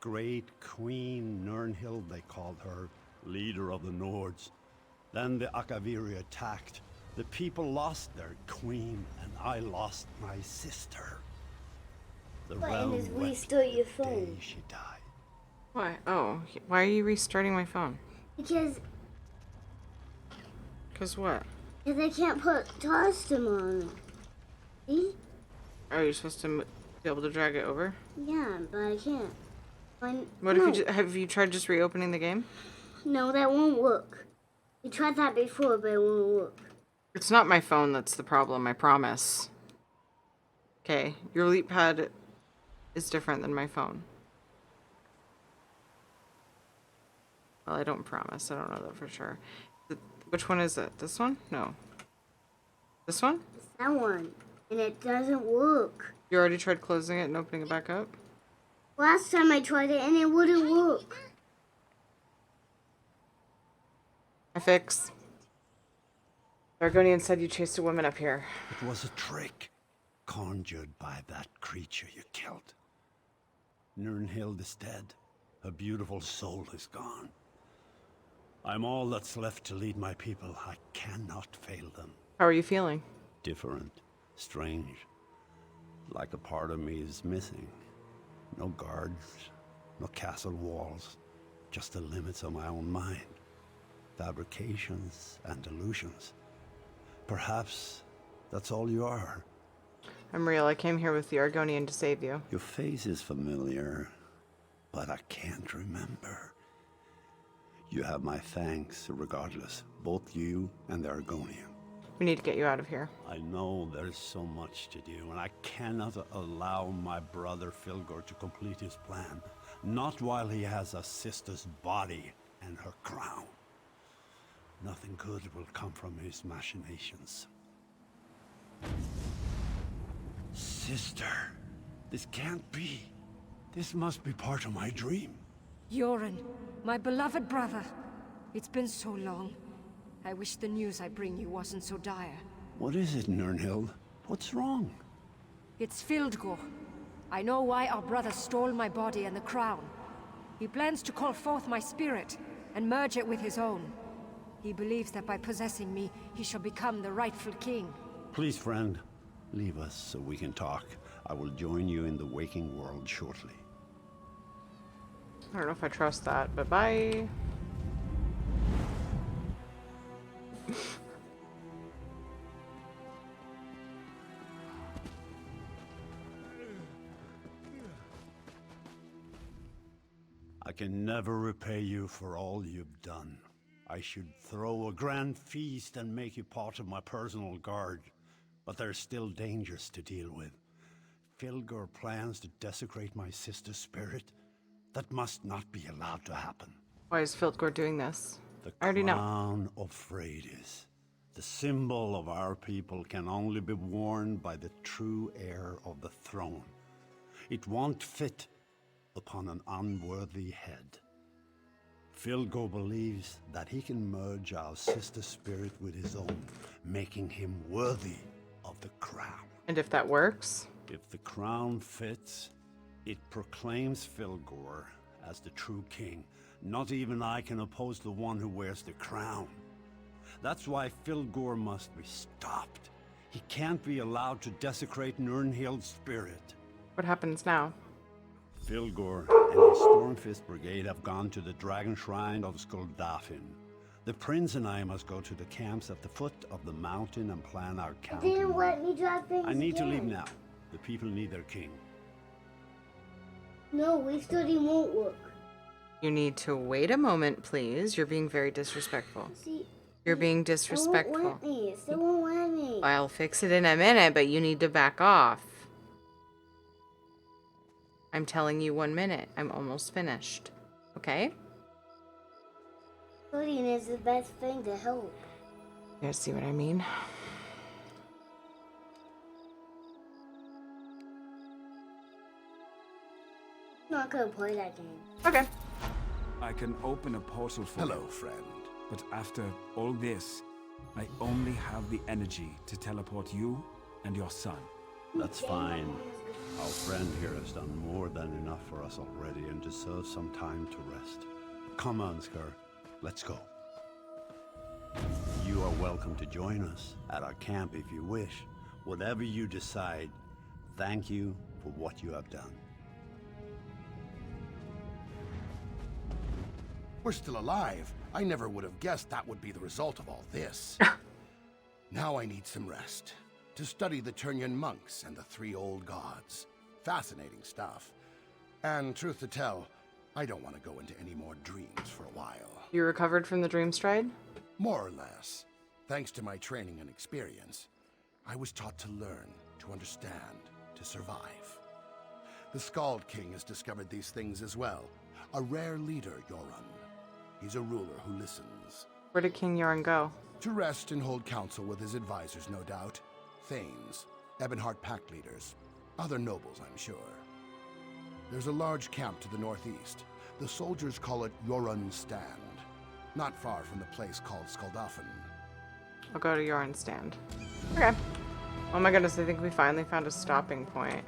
Great Queen Nirnhild, they called her, leader of the Nords. Then the Akaviri attacked. The people lost their queen, and I lost my sister. The realm is wept restart your the day phone. she died. Why? Oh, why are you restarting my phone? Because what? I can't put custom on it. See? Are you supposed to be able to drag it over? Yeah, but I can't. What if you have you tried just reopening the game? No, that won't work. We tried that before, but it won't work. It's not my phone that's the problem, I promise. Okay, your Leap Pad is different than my phone. Well, I don't promise. I don't know that for sure. Which one is it? This one? No. This one? It's that one. And it doesn't work. You already tried closing it and opening it back up? Last time I tried it and it wouldn't work. I fix. Argonian said you chased a woman up here. It was a trick conjured by that creature you killed. Nirnhild is dead. Her beautiful soul is gone. I'm all that's left to lead my people. I cannot fail them. How are you feeling? Different. Strange. Like a part of me is missing. No guards, no castle walls. Just the limits of my own mind. Fabrications and illusions. Perhaps that's all you are. I'm real. I came here with the Argonian to save you. Your face is familiar, but I can't remember. You have my thanks regardless, both you and the Argonian. We need to get you out of here. I know there's so much to do, and I cannot allow my brother Filgor to complete his plan. Not while he has a sister's body and her crown. Nothing good will come from his machinations. Sister, this can't be. This must be part of my dream. Yoren, my beloved brother. It's been so long. I wish the news I bring you wasn't so dire. What is it, Nirnhild? What's wrong? It's Fildgor. I know why our brother stole my body and the crown. He plans to call forth my spirit and merge it with his own. He believes that by possessing me, he shall become the rightful king. Please, friend, leave us so we can talk. I will join you in the waking world shortly. I don't know if I trust that, but bye. I can never repay you for all you've done. I should throw a grand feast and make you part of my personal guard. But there's still dangers to deal with. Filgor plans to desecrate my sister's spirit. That must not be allowed to happen. Why is Fildgor doing this? I already know. The crown of Freydis, the symbol of our people, can only be worn by the true heir of the throne. It won't fit upon an unworthy head. Filgor believes that he can merge our sister's spirit with his own, making him worthy of the crown. And if that works? If the crown fits, it proclaims Filgor as the true king. Not even I can oppose the one who wears the crown. That's why Filgor must be stopped. He can't be allowed to desecrate Nirnhild's spirit. What happens now? Filgor and his Stormfist Brigade have gone to the Dragon Shrine of Skuldafn. The prince and I must go to the camps at the foot of the mountain and plan our counter. They didn't let me drive things I need again. to leave now. The people need their king. No, waystudy won't work. You need to wait a moment, please. You're being very disrespectful. See, you're being disrespectful. It won't let me. It still won't let me. I'll fix it in a minute, but you need to back off. I'm telling you 1 minute. I'm almost finished. Okay? Studying is the best thing to help. You guys see what I mean? I'm not gonna play that game. Okay. I can open a portal for Hello, you. friend. But after all this, I only have the energy to teleport you and your son. That's fine. Our friend here has done more than enough for us already and deserves some time to rest. Come on, Skir. Let's go. You are welcome to join us at our camp if you wish. Whatever you decide, thank you for what you have done. We're still alive. I never would have guessed that would be the result of all this. Now I need some rest. To study the Turnian monks and the 3 old gods. Fascinating stuff. And truth to tell, I don't want to go into any more dreams for a while. You recovered from the dream stride? More or less. Thanks to my training and experience, I was taught to learn, to understand, to survive. The Skald King has discovered these things as well. A rare leader, Yoren. He's a ruler who listens. Where did King Yoren go? To rest and hold counsel with his advisors, no doubt. Thanes, Ebonheart pack leaders, other nobles, I'm sure. There's a large camp to the northeast. The soldiers call it Yoren's Stand. not far from the place called Skuldafen. I'll go to Yoren's stand. Okay. Oh my goodness, I think we finally found a stopping point.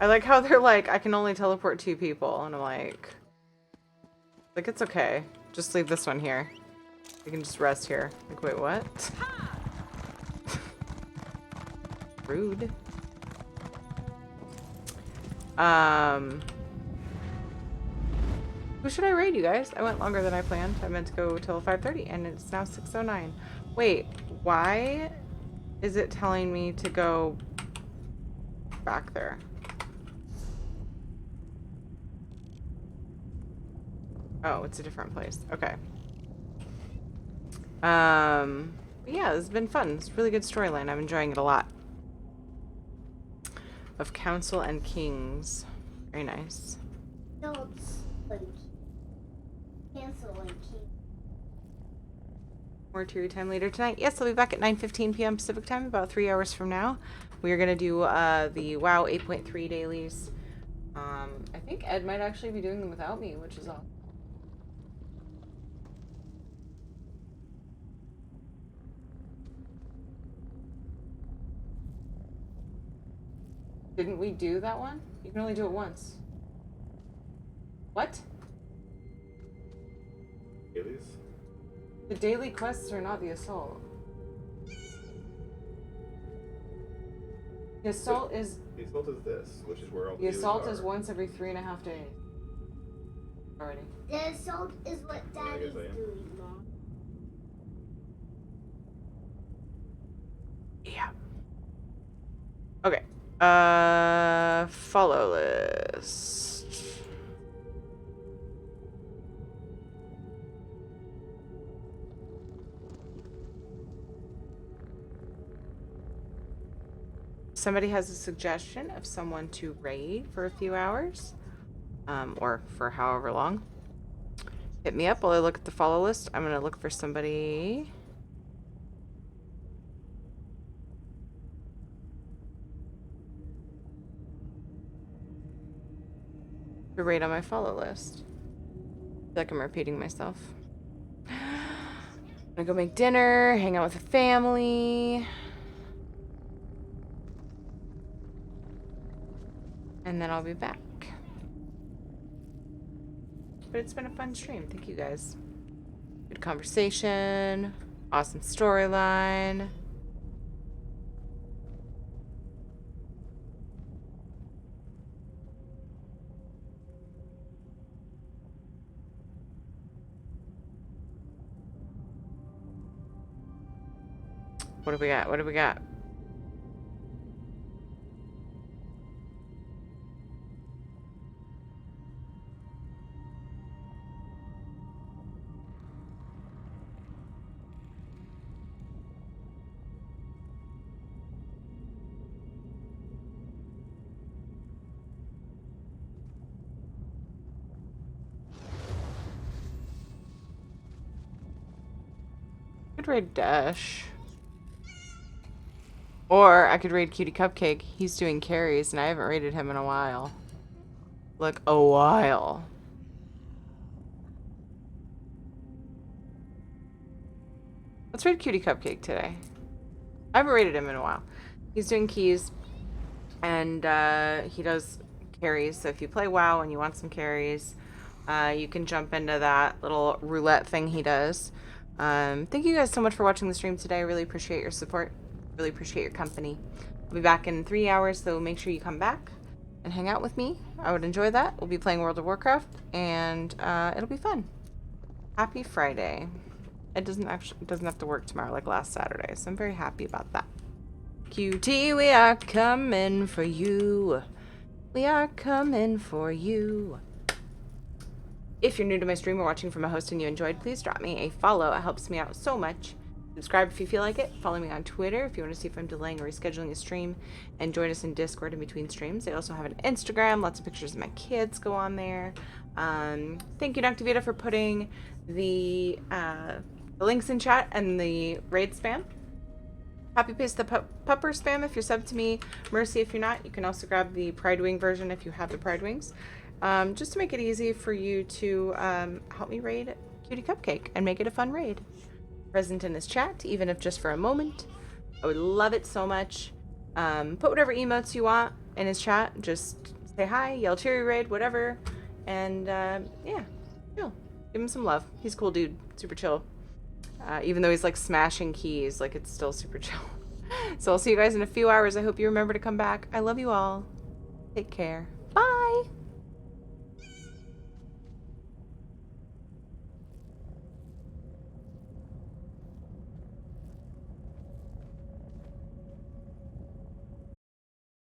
I like how they're like, I can only teleport 2 people, and I'm like, it's okay. Just leave this one here. You can just rest here. Like, wait, what? Rude. Who should I raid, you guys? I went longer than I planned. I meant to go till 5:30, and it's now 6:09. Wait, why is it telling me to go back there? Oh, it's a different place. Okay. Yeah, this has been fun. It's a really good storyline. I'm enjoying it a lot. Of Council and Kings. Very nice. No, it's like Council and Kings. More tier time later tonight. Yes, I'll be back at 9:15 p.m. Pacific time, about 3 hours from now. We are going to do the WoW 8.3 dailies. I think Ed might actually be doing them without me, which is awesome. Didn't we do that one? You can only do it once. What? Dailies? The daily quests are not the assault. The assault is... The assault is this, which is where all the assault dailies is are. once every 3.5 days. Already. The assault is what Daddy's doing, Mom. Yeah. Okay. Follow list. Somebody has a suggestion of someone to raid for a few hours, or for however long. Hit me up while I look at the follow list. I'm gonna look for somebody. To raid on my follow list. I feel like I'm repeating myself. I'm gonna go make dinner, hang out with the family. And then I'll be back. But it's been a fun stream. Thank you guys. Good conversation. Awesome storyline. What do we got? What do we got? I could raid Dash. Or I could raid Cutie Cupcake. He's doing carries and I haven't raided him in a while. Like a while. Let's raid Cutie Cupcake today. I haven't raided him in a while. He's doing keys and he does carries. So if you play WoW and you want some carries, you can jump into that little roulette thing he does. Thank you guys so much for watching the stream today. I really appreciate your support. Really appreciate your company. I'll be back in 3 hours, so make sure you come back and hang out with me. I would enjoy that. We'll be playing World of Warcraft, and it'll be fun. Happy Friday. It doesn't have to work tomorrow like last Saturday, so I'm very happy about that. QT, we are coming for you. We are coming for you. If you're new to my stream or watching from a host and you enjoyed, please drop me a follow. It helps me out so much. Subscribe if you feel like it. Follow me on Twitter if you want to see if I'm delaying or rescheduling a stream. And join us in Discord in between streams. I also have an Instagram. Lots of pictures of my kids go on there. Thank you, Dr. Vita, for putting the links in chat and the raid spam. Copy paste the pupper spam if you're subbed to me. Mercy if you're not. You can also grab the Pride Wing version if you have the Pride Wings. Just to make it easy for you to help me raid Cutie Cupcake and make it a fun raid. Present in his chat, even if just for a moment. I would love it so much. Put whatever emotes you want in his chat. Just say hi, yell cheery raid, whatever. And yeah, chill. Give him some love. He's a cool dude. Super chill. Even though he's like smashing keys, like it's still super chill. So I'll see you guys in a few hours. I hope you remember to come back. I love you all. Take care.